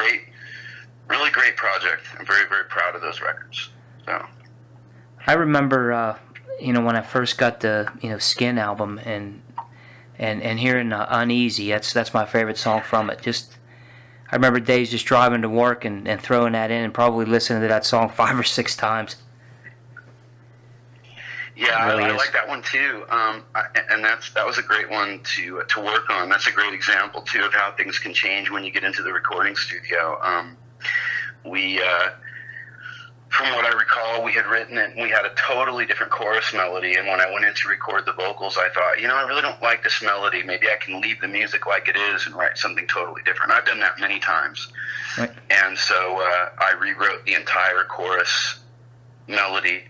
really great project. I'm very, very proud of those records. So
I remember, when I first got the, Skin album and hearing Uneasy, that's my favorite song from it. I remember days just driving to work and throwing that in and probably listening to that song 5 or 6 times.
Yeah, really I like that one too, and that was a great one to work on. That's a great example too of how things can change when you get into the recording studio. We, from what I recall, we had written it, and we had a totally different chorus melody. And when I went in to record the vocals, I thought, I really don't like this melody. Maybe I can leave the music like it is and write something totally different. I've done that many times,
right.
And so I rewrote the entire chorus melody.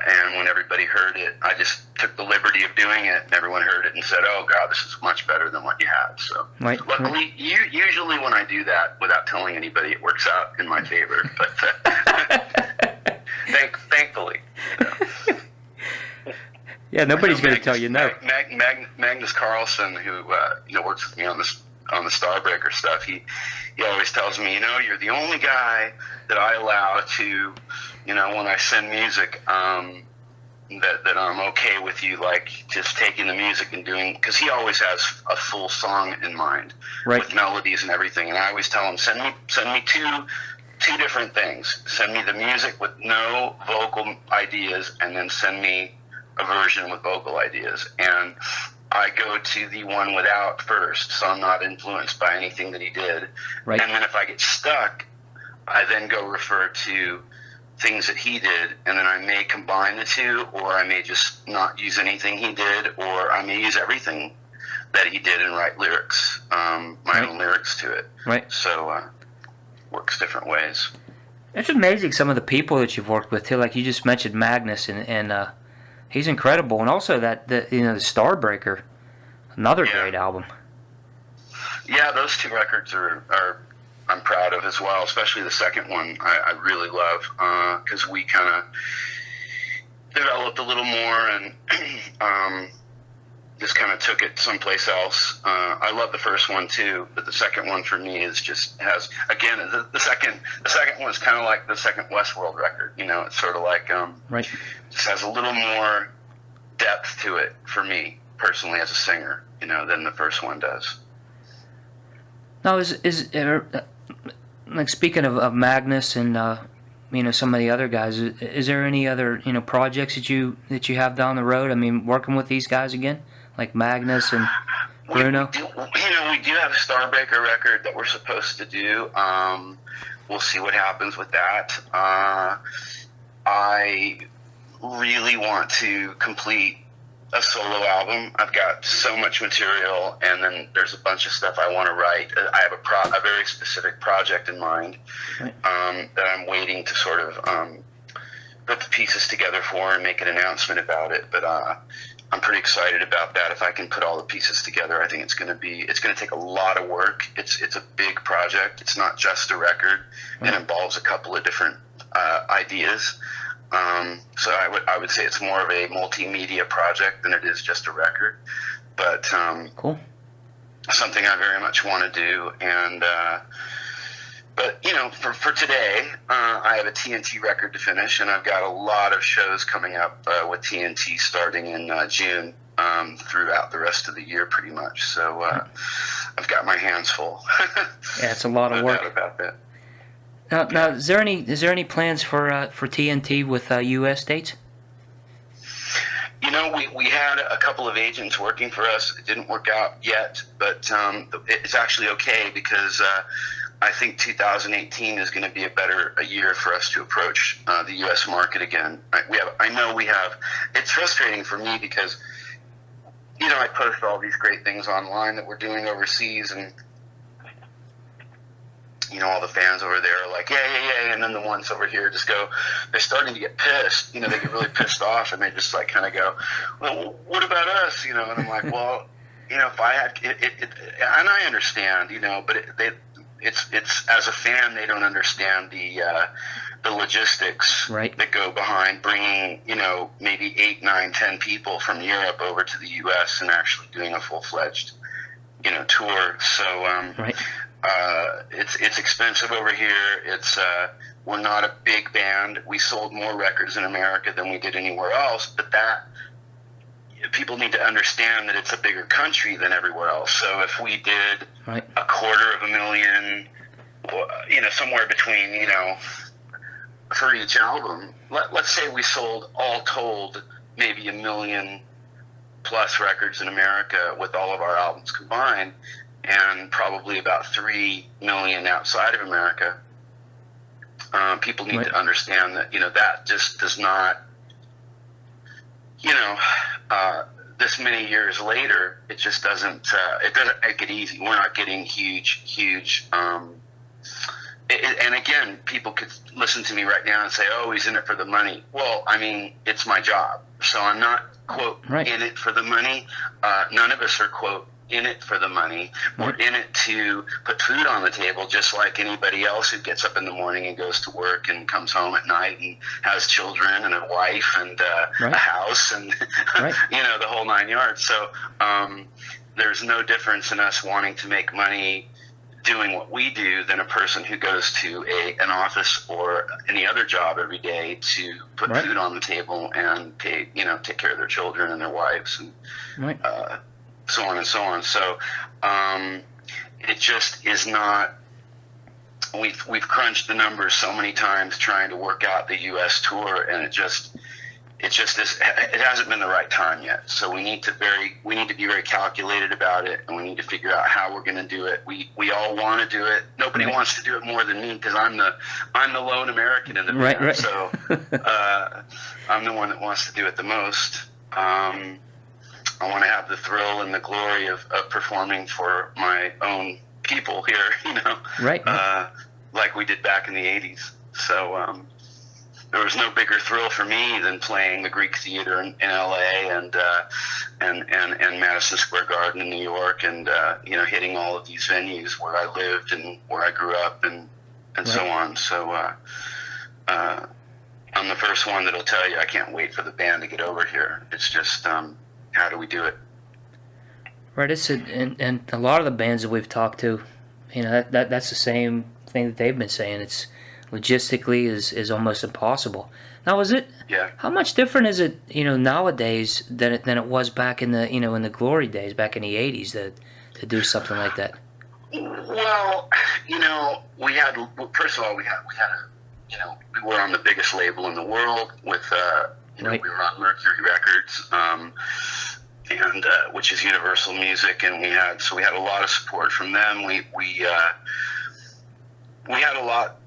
And when everybody heard it, I just took the liberty of doing it, and everyone heard it and said, "Oh God, this is much better than what you had." So,
right.
Luckily, usually when I do that without telling anybody, it works out in my favor. But thankfully,
Yeah, nobody's going to tell you no.
Magnus Carlsen, who works with me on the Starbreaker stuff, he always tells me, you're the only guy that I allow to, when I send music, that I'm okay with you, like, just taking the music and doing, because he always has a full song in mind,
right,
with melodies and everything. And I always tell him, send me two different things. Send me the music with no vocal ideas, and then send me a version with vocal ideas. And I go to the one without first, so I'm not influenced by anything that he did.
Right.
And then if I get stuck, I then go refer to things that he did, and then I may combine the two, or I may just not use anything he did, or I may use everything that he did and write lyrics, my own lyrics to it.
Right.
So works different ways.
It's amazing some of the people that you've worked with too. Like you just mentioned Magnus, and he's incredible, and also the Starbreaker, another great album.
Yeah, those two records are I'm proud of as well, especially the second one. I really love, because we kind of developed a little more and just kind of took it someplace else. I love the first one too, but the second one for me is just has, again, the second one is kind of like the second Westworld record. It's sort of like
right,
just has a little more depth to it for me personally as a singer, than the first one does.
Now, is like, speaking of Magnus and some of the other guys, is there any other projects that you have down the road? I mean, working with these guys again, like Magnus and Bruno.
We do have a Starbreaker record that we're supposed to do. We'll see what happens with that. I really want to complete a solo album. I've got so much material, and then there's a bunch of stuff I want to write. I have a very specific project in mind, right, that I'm waiting to sort of put the pieces together for and make an announcement about it. But I'm pretty excited about that. If I can put all the pieces together, I think it's going to take a lot of work. It's a big project. It's not just a record. Right. It involves a couple of different ideas. So I would say it's more of a multimedia project than it is just a record, but
cool.
Something I very much want to do. And but for today, I have a TNT record to finish, and I've got a lot of shows coming up with TNT starting in June throughout the rest of the year, pretty much. So I've got my hands full.
Yeah, it's a lot of work.
No doubt about that.
Now, is there any plans for TNT with U.S. dates?
We had a couple of agents working for us. It didn't work out yet, but it's actually okay, because I think 2018 is going to be a year for us to approach the U.S. market again. I know we have. It's frustrating for me because I post all these great things online that we're doing overseas, and all the fans over there are like, yeah, and then the ones over here just go, they're starting to get pissed. They get really pissed off, and they just like kind of go, well, what about us? And I'm like, well, if I had it, and I understand, but it's as a fan, they don't understand the logistics, right, that go behind bringing maybe 8, 9, 10 people from Europe over to the U.S. and actually doing a full-fledged tour. So
right.
It's expensive over here. We're not a big band. We sold more records in America than we did anywhere else, but that people need to understand that it's a bigger country than everywhere else. So if we did right. 250,000, somewhere between, for each album, let's say we sold all told maybe 1 million plus records in America with all of our albums combined, and probably about 3 million outside of America. People need right. to understand that, that just does not, this many years later, it just doesn't make it easy. We're not getting huge, and again, people could listen to me right now and say, oh, he's in it for the money. Well, I mean, it's my job. So I'm not, quote, right. in it for the money. None of us are, quote, in it for the money. We're in it to put food on the table, just like anybody else who gets up in the morning and goes to work and comes home at night and has children and a wife and a house and the whole 9 yards. So there's no difference in us wanting to make money doing what we do than a person who goes to an office or any other job every day to put food on the table and take care of their children and their wives and so on and so on. So it just is not. We've crunched the numbers so many times trying to work out the U.S. tour, and it just is. It hasn't been the right time yet. So we need to be very calculated about it, and we need to figure out how we're going to do it. We all want to do it. Nobody wants to do it more than me because I'm the lone American in the band. Right. So I'm the one that wants to do it the most. I want to have the thrill and the glory of performing for my own people here, like we did back in the 80s. So there was no bigger thrill for me than playing the Greek Theater in L.A. and Madison Square Garden in New York and, hitting all of these venues where I lived and where I grew up and so on. So I'm the first one that'll tell you I can't wait for the band to get over here. It's just how do we do it?
Right. And a lot of the bands that we've talked to, that's the same thing that they've been saying. It's logistically is almost impossible. Now, is it?
Yeah.
How much different is it, than it was back in the in the glory days, back in the 80s, to do something like that?
Well, we had first of all we we were on the biggest label in the world with we were on Mercury Records. And which is Universal Music, and we had a lot of support from them. We had a lot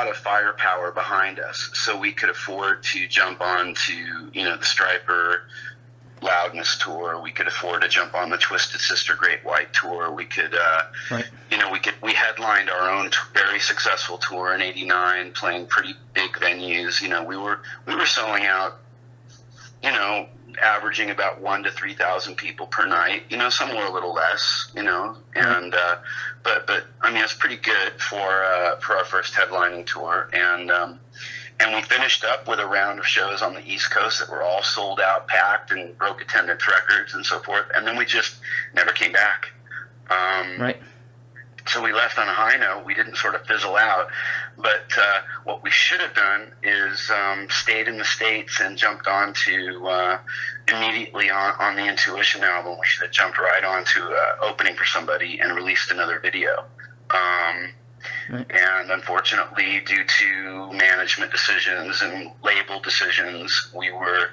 of firepower behind us, so we could afford to jump on to the Stryper Loudness tour. We could afford to jump on the Twisted Sister Great White tour. We could we headlined our own very successful tour in '89, playing pretty big venues. We were selling out. Averaging about 1,000 to 3,000 people per night. Some were a little less. And but I mean it's pretty good for our first headlining tour. And we finished up with a round of shows on the East Coast that were all sold out, packed, and broke attendance records and so forth. And then we just never came back. So we left on a high note. We didn't sort of fizzle out. But what we should have done is stayed in the States and jumped onto immediately on the Intuition album. We should have jumped right onto Opening for Somebody and released another video. And unfortunately, due to management decisions and label decisions, we were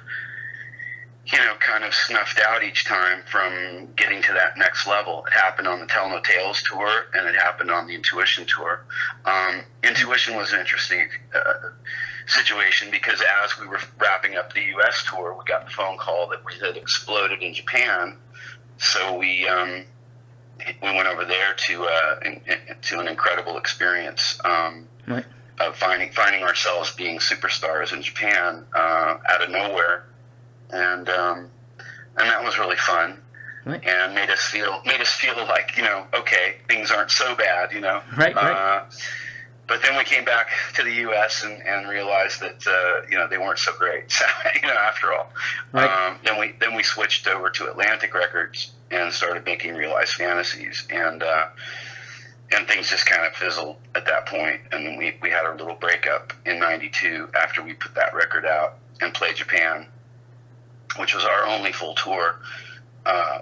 kind of snuffed out each time from getting to that next level. It happened on the Tell No Tales tour, and it happened on the Intuition tour. Intuition was an interesting situation because as we were wrapping up the U.S. tour, we got the phone call that we had exploded in Japan. So we went over there to an incredible experience of finding ourselves being superstars in Japan out of nowhere. And that was really fun, and made us feel like okay, things aren't so bad,
Right.
But then we came back to the U.S. and realized that they weren't so great. So after all, then we switched over to Atlantic Records and started making Realized Fantasies, and things just kind of fizzled at that point. And then we had a little breakup in '92 after we put that record out and played Japan, which was our only full tour,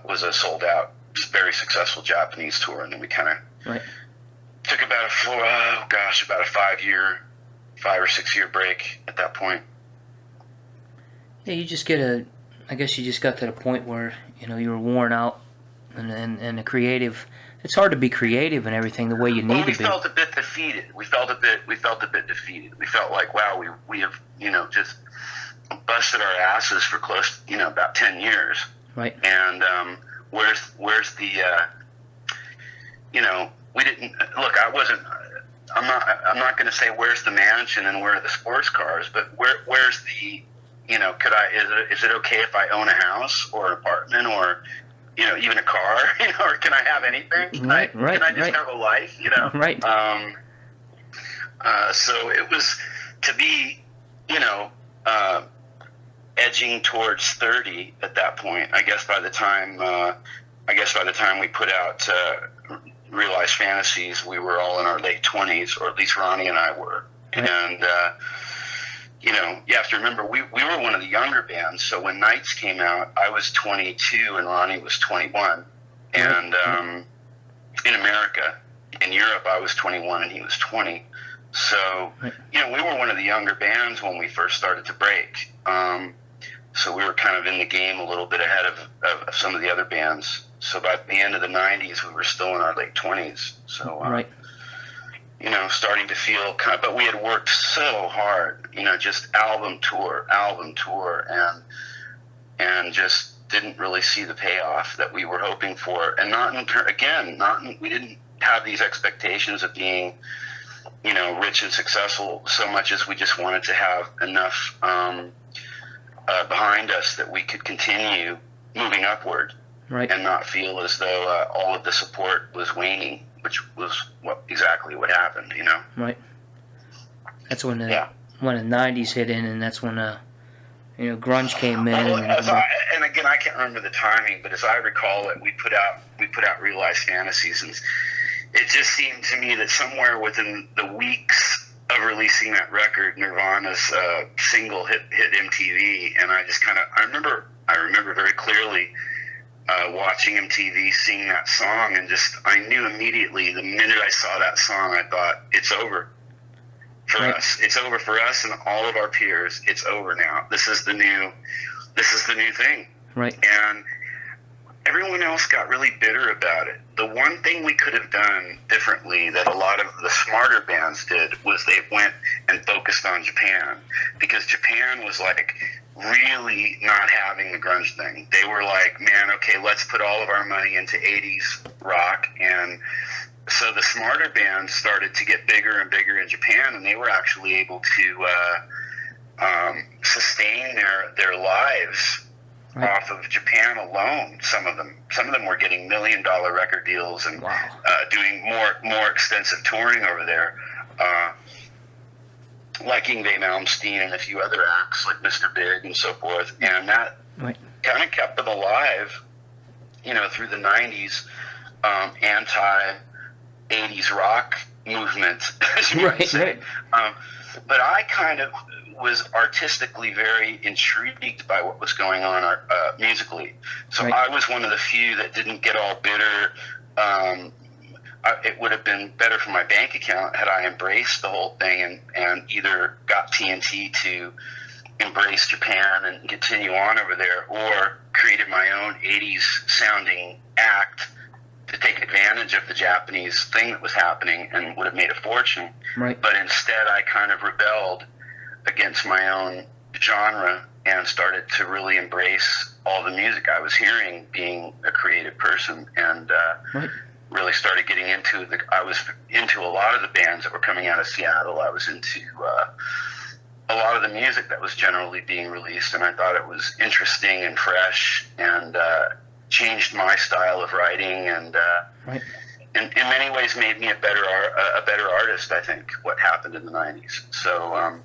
was a sold-out, very successful Japanese tour, and then we kind of took about a 5 or 6 year break at that point.
Yeah, I guess you just got to the point where you were worn out, and the creative. It's hard to be creative and everything the way you need to be.
We felt a bit defeated. We felt a bit defeated. We felt like, wow, we have just busted our asses for close, about 10 years.
Right.
And where's the, we didn't look. I'm not going to say where's the mansion and where are the sports cars, but where's the, is it okay if I own a house or an apartment or even a car, or can I have anything? Can I just have a life,
Right.
So it was to be, edging towards 30 at that point. I guess by the time we put out Realized Fantasies, we were all in our late 20s, or at least Ronnie and I were.
Right.
And you have to remember we were one of the younger bands. So when Nights came out, I was 22 and Ronnie was 21. And in America, in Europe, I was 21 and he was 20. So, we were one of the younger bands when we first started to break. So we were kind of in the game a little bit ahead of some of the other bands. So by the end of the 90s, we were still in our late 20s. So, starting to feel but we had worked so hard, just album tour, and just didn't really see the payoff that we were hoping for. And we didn't have these expectations of being, rich and successful so much as we just wanted to have enough behind us that we could continue moving upward, and not feel as though all of the support was waning, which was exactly what happened,
Right. That's when the 90s hit in, and that's when grunge came in.
And again, I can't remember the timing, but as I recall it, we put out Realized Fantasies, and it just seemed to me that somewhere within the weeks of releasing that record, Nirvana's single hit MTV, and I just I remember very clearly watching MTV, seeing that song, and I knew immediately the minute I saw that song, I thought, it's over for us. It's over for us and all of our peers. It's over now. This is the new thing.
Right.
And everyone else got really bitter about it. The one thing we could have done differently that a lot of the smarter bands did was they went and focused on Japan, because Japan was really not having the grunge thing. They were like, man, okay, let's put all of our money into 80s rock. And so the smarter bands started to get bigger and bigger in Japan, and they were actually able to sustain their lives off of Japan alone. Some of them were getting $1 million record deals and doing more extensive touring over there, like Yngwie Malmsteen and a few other acts like Mr. Big and so forth. And that kind of kept them alive, through the 90s, anti-80s rock movement, as you would say. But I kind of was artistically very intrigued by what was going on musically. So I was one of the few that didn't get all bitter. It would have been better for my bank account had I embraced the whole thing and either got TNT to embrace Japan and continue on over there, or created my own 80s sounding act to take advantage of the Japanese thing that was happening and would have made a fortune. But instead I kind of rebelled against my own genre and started to really embrace all the music I was hearing, being a creative person, and really started getting I was into a lot of the bands that were coming out of Seattle. I was into a lot of the music that was generally being released, and I thought it was interesting and fresh, and changed my style of writing, and in many ways made me a better artist, I think, what happened in the 90s. So,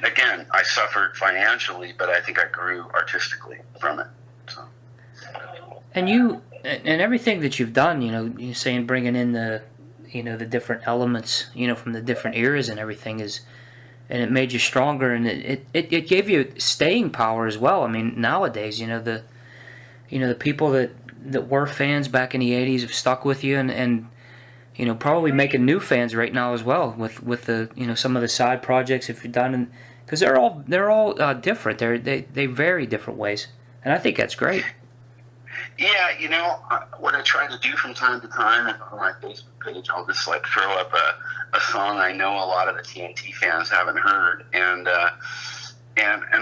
again, I suffered financially, but I think I grew artistically from it. So.
And everything that you've done, you're saying bringing in the different elements, from the different eras and everything and it made you stronger, and it gave you staying power as well. I mean, nowadays, the people that were fans back in the 80s have stuck with you, and probably making new fans right now as well with the some of the side projects if you've done, because they're all different. They vary different ways, and I think that's great.
Yeah, what I try to do from time to time on my Facebook page, I'll just throw up a song I know a lot of the TNT fans haven't heard, and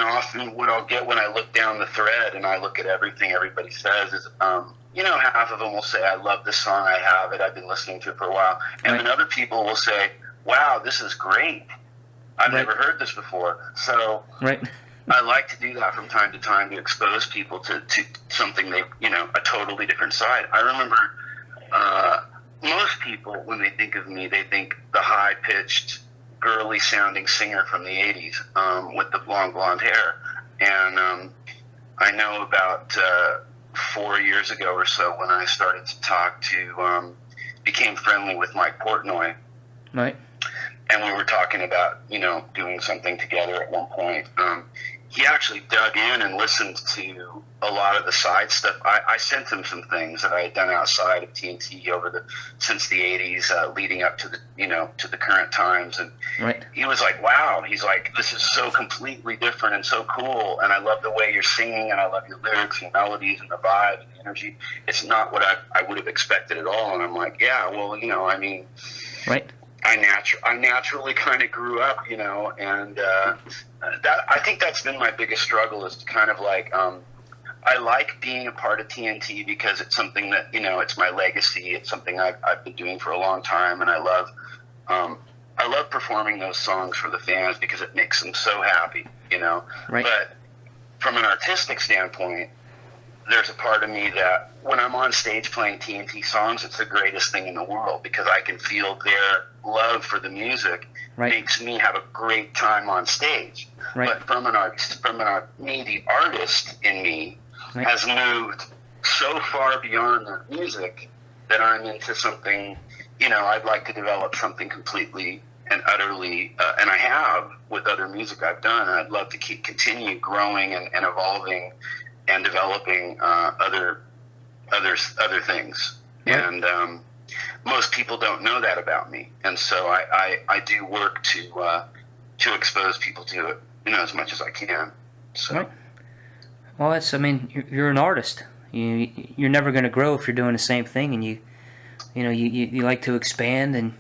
often what I'll get when I look down the thread and I look at everything everybody says is, half of them will say, I love this song, I have it, I've been listening to it for a while. And then other people will say, wow, this is great. I've never heard this before. So, I like to do that from time to time to expose people to something they, a totally different side. I remember most people, when they think of me, they think the high-pitched, girly-sounding singer from the 80s with the long blonde hair. And I know about 4 years ago or so when I started to became friendly with Mike Portnoy.
Right.
And we were talking about, doing something together at one point. He actually dug in and listened to a lot of the side stuff. I sent him some things that I had done outside of TNT since the 80s, leading up to to the current times. And
right.
He was like, wow. He's like, this is so completely different and so cool. And I love the way you're singing, and I love your lyrics and melodies and the vibe and the energy. It's not what I would have expected at all. And I'm like, yeah, well,
right.
I naturally kind of grew up, and that I think that's been my biggest struggle, is to kind of like, I like being a part of TNT because it's something that, it's my legacy. It's something I've been doing for a long time, and I love performing those songs for the fans because it makes them so happy,
Right.
But from an artistic standpoint, there's a part of me that when I'm on stage playing TNT songs, it's the greatest thing in the world because I can feel their love for the music.
Right.
Makes me have a great time on stage.
Right.
But the artist in me
Right.
has moved so far beyond that music that I'm into something, I'd like to develop something completely and utterly, and I have with other music I've done, and I'd love to continue growing and evolving and developing other things.
Right.
And most people don't know that about me, and so I do work to expose people to it, as much as I can. So.
Right. Well, you're an artist. You're never going to grow if you're doing the same thing, and you like to expand, and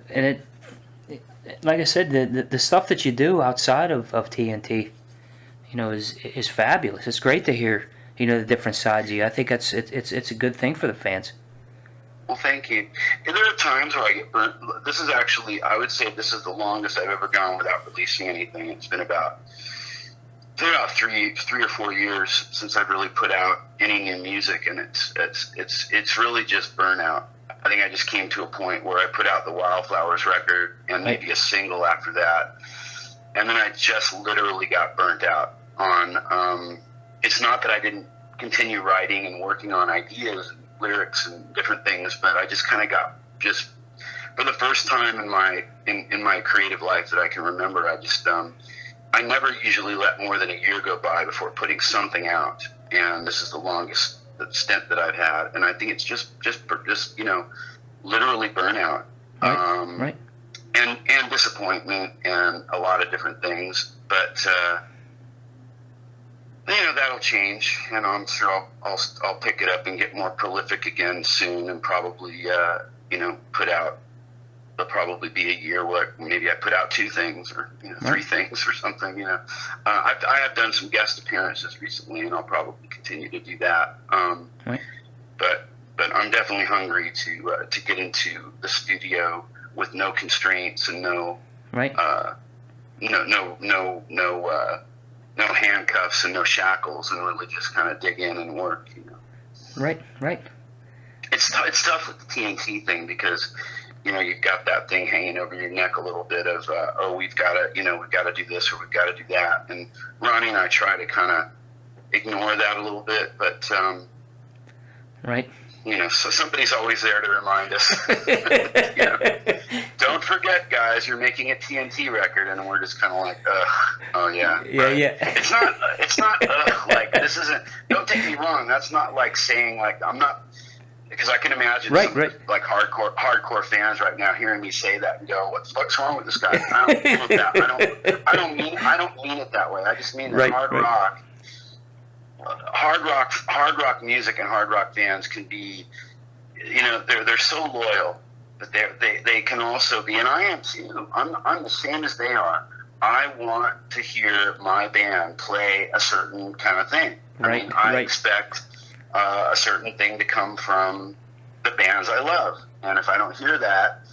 it like I said, the stuff that you do outside of TNT, is fabulous. It's great to hear, the different sides of you. I think it's a good thing for the fans.
Well, thank you. And there are times where I get burnt. This is actually, I would say this is the longest I've ever gone without releasing anything. It's been about 3 or 4 years since I've really put out any new music, and it's really just burnout. I think I just came to a point where I put out the Wildflowers record and maybe a single after that, and then I just literally got burnt out on. It's not that I didn't continue writing and working on ideas and lyrics and different things, but I just kind of got for the first time in my creative life that I can remember, I never usually let more than a year go by before putting something out, and this is the longest stint that I've had, and I think it's just literally burnout,
Right.
and disappointment and a lot of different things, but that'll change, and I'm sure I'll pick it up and get more prolific again soon, and probably put out. It'll probably be a year what maybe I put out 2 things or 3 things or something. I have done some guest appearances recently, and I'll probably continue to do that.
Right.
But I'm definitely hungry to get into the studio with no constraints and no handcuffs and no shackles, and really just kind of dig in and work.
Right.
It's tough with the TNT thing because. You've got that thing hanging over your neck a little bit of, we've got to do this or we've got to do that. And Ronnie and I try to kind of ignore that a little bit, but,
right.
So somebody's always there to remind us, don't forget, guys, you're making a TNT record. And we're just kind of like, oh yeah.
Yeah,
right.
yeah.
It's not, like, this isn't, don't take me wrong. That's not like saying like, I'm not, because I can imagine like hardcore fans right now hearing me say that and go, "What's wrong with this guy?" I don't mean that. I don't mean it that way. I just mean that hard rock music and hard rock fans can be, they're so loyal, but they can also be, and I am too. I'm the same as they are. I want to hear my band play a certain kind of thing. I expect a certain thing to come from the bands I love, and if I don't hear that,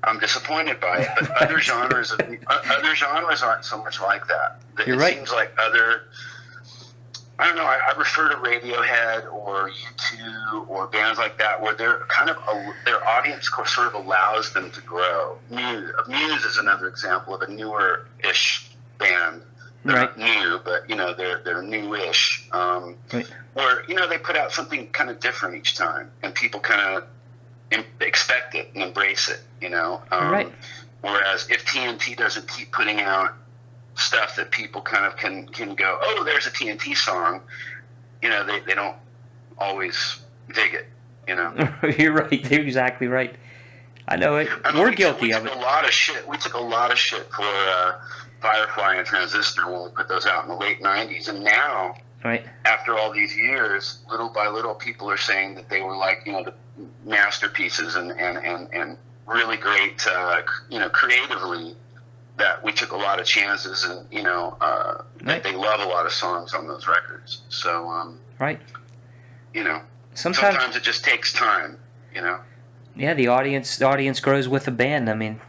I'm disappointed by it. But other genres aren't so much like that.
You're
it
right.
seems like I don't know. I refer to Radiohead or U2 or bands like that, where they're kind of their audience sort of allows them to grow. Muse is another example of a newer-ish band. They're not new, but they're newish.
Right.
Where they put out something kind of different each time, and people kind of expect it and embrace it.
Right.
Whereas if TNT doesn't keep putting out stuff that people kind of can go, oh, there's a TNT song, they don't always dig it.
You're right. You're exactly right. I know it. We're guilty of it.
We took a lot of shit for Firefly and Transistor when we put those out in the late 90s, and now,
right,
after all these years, little by little, people are saying that they were like, the masterpieces and really great, creatively, that we took a lot of chances, and that they love a lot of songs on those records. So
right,
sometimes it just takes time.
Yeah, the audience grows with the band. I mean,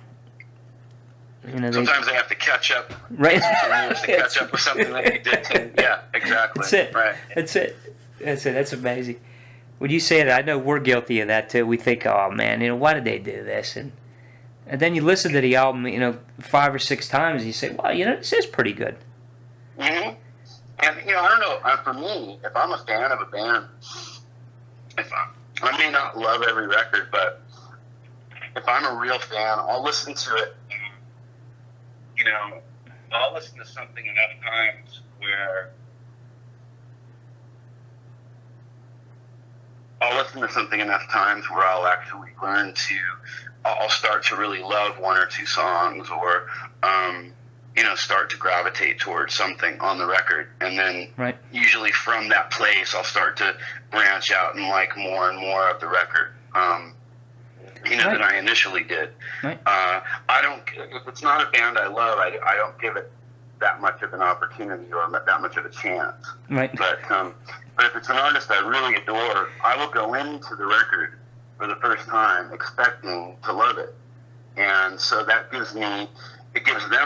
sometimes they have to catch up.
Right,
to catch up with something that you did. Yeah, exactly.
That's it.
Right.
That's it. That's amazing. When you say that, I know we're guilty of that too. We think, oh man, why did they do this? And then you listen to the album, 5 or 6 times, and you say, well, this is pretty good.
Mm-hmm. And, I don't know, for me, if I'm a fan of a band, I may not love every record, but if I'm a real fan, I'll listen to it, I'll listen to something enough times where I'll actually I'll start to really love 1 or 2 songs, or start to gravitate towards something on the record, and then usually from that place I'll start to branch out and like more and more of the record than I initially did. I don't, if it's not a band I love, I don't give it that much of an opportunity or that much of a chance.
Right.
But if it's an artist I really adore, I will go into the record for the first time expecting to love it. And so that gives them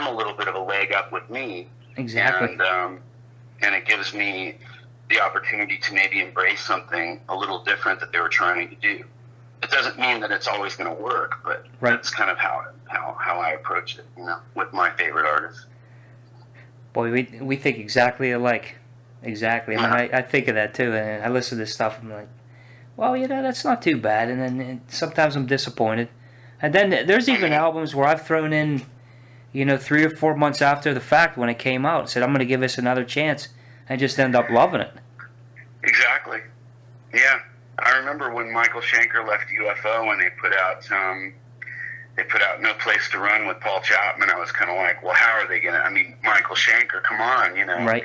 a little bit of a leg up with me.
Exactly.
And it gives me the opportunity to maybe embrace something a little different that they were trying to do. It doesn't mean that it's always going to work, but that's kind of how I approach it, with my favorite artists.
Boy, we think exactly alike. Exactly. I mean, I think of that too, and I listen to this stuff, and I'm like, well, that's not too bad. And then sometimes I'm disappointed. And then there's even albums where I've thrown in, 3 or 4 months after the fact when it came out, said, I'm going to give this another chance, and just end up loving it.
Exactly. Yeah. I remember when Michael Schenker left UFO and they put out No Place to Run with Paul Chapman. I was kind of like, well, how are they going to, Michael Schenker, come on,
Right.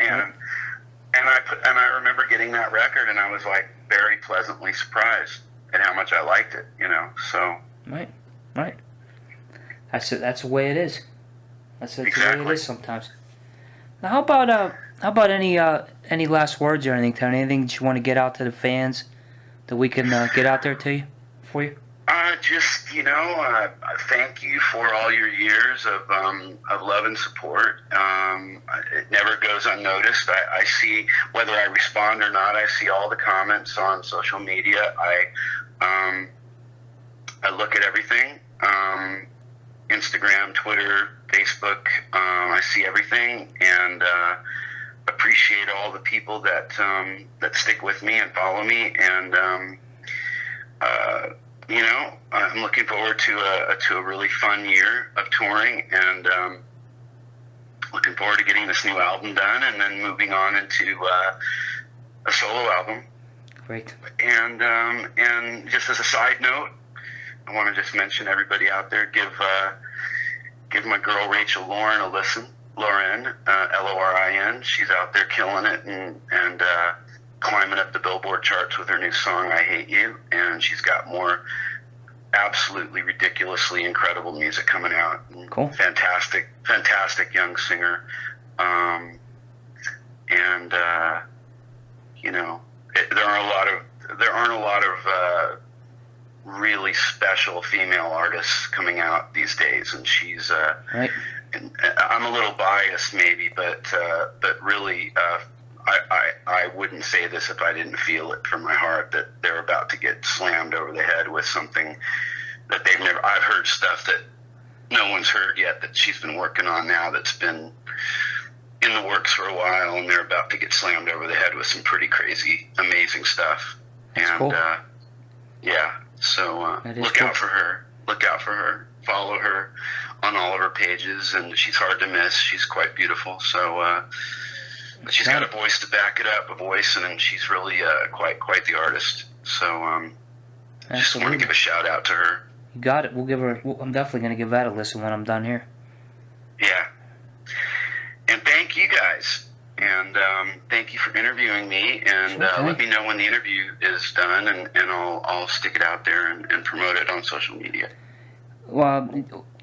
And I remember getting that record, and I was like very pleasantly surprised at how much I liked it, so. Right.
That's the way it is. That's
exactly
the way it is sometimes. Now, how about any last words or anything, Tony? Anything that you want to get out to the fans that we can get out there for you?
Just, thank you for all your years of love and support. It never goes unnoticed. I see, whether I respond or not, I see all the comments on social media. I look at everything. Instagram, Twitter, Facebook. I see everything, and appreciate all the people that stick with me and follow me, and I'm looking forward to a really fun year of touring, and looking forward to getting this new album done, and then moving on into a solo album.
Great.
And just as a side note, I want to just mention everybody out there, give my girl Rachel Lauren a listen. Lauren, Lorin. She's out there killing it and climbing up the Billboard charts with her new song, I Hate You. And she's got more absolutely ridiculously incredible music coming out.
Cool.
Fantastic young singer. There aren't a lot of really special female artists coming out these days, and she's
Right.
and I'm a little biased maybe, but really, I wouldn't say this if I didn't feel it from my heart that they're about to get slammed over the head with something that they've never. I've heard stuff that no one's heard yet that she's been working on now, that's been in the works for a while, and they're about to get slammed over the head with some pretty crazy, amazing stuff.
That's
and
cool.
Yeah, so look
cool.
out for her. Look out for her. Follow her on all of her pages, and she's hard to miss. She's quite beautiful. So, but she's got a voice to back it up, a voice, and then she's really quite the artist. So, just want to give a shout out to her.
You got it. We'll give her. I'm definitely going to give that a listen when I'm done here.
Yeah. And thank you guys. And thank you for interviewing me. And
Sure,
let me know when the interview is done, and I'll stick it out there and promote it on social media.
Well,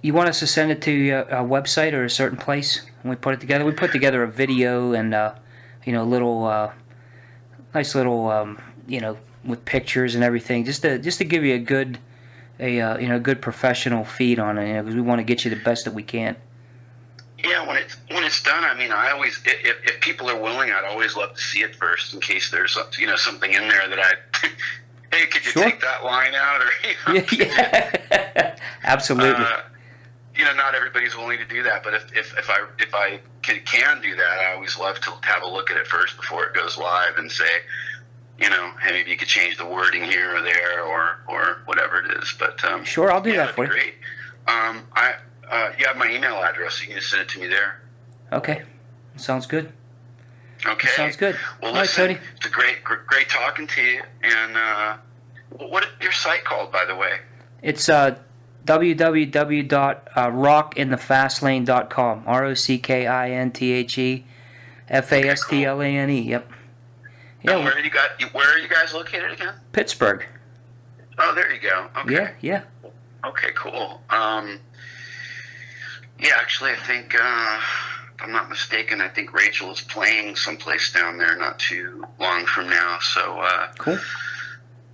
you want us to send it to a website or a certain place when we put it together? We put together a video and little nice little with pictures and everything, just to give you a good good professional feed on it, because we want to get you the best that we can.
Yeah, when it's done, I mean, I always, if people are willing, I'd always love to see it first, in case there's something in there that I, hey, could you take that line out, or
Yeah. Absolutely.
Not everybody's willing to do that, but if I can do that, I always love to have a look at it first before it goes live and say, hey, maybe you could change the wording here or there, or whatever it is. But
sure, I'll do that for you.
Great. You have my email address. You can just send it to me there.
Okay, sounds good.
Okay,
sounds good.
Well,
all
listen,
right, Tony.
It's a great talking to you. And what is your site called, by the way?
It's www.rockinthefastlane.com. ROCKINTHEFASTLANE. Yep. Yeah.
And where are you guys located again?
Pittsburgh.
Oh, there you go. Okay.
Yeah.
Okay, cool. Yeah, actually, I think, if I'm not mistaken, I think Rachel is playing someplace down there not too long from now. So,
Cool.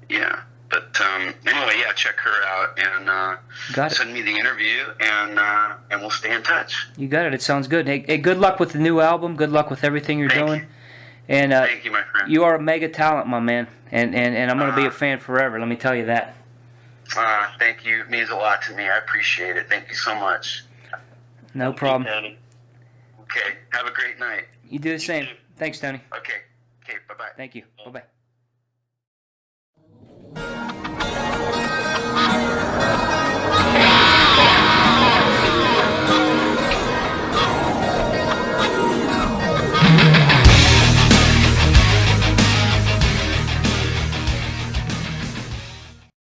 Yeah. But anyway, yeah, check her out and
Got it.
send me the interview, and we'll stay in touch.
You got it. It sounds good. Hey, good luck with the new album. Good luck with everything you're
Thank
doing.
you.
And
Thank you, my friend.
you are a mega talent, my man. And I'm going to be a fan forever. Let me tell you that.
Thank you. It means a lot to me. I appreciate it. Thank you so much.
No problem.
Okay. Have a great night.
You do the same. Thanks, Tony.
Okay. Okay. Bye-bye.
Thank you. Bye-bye.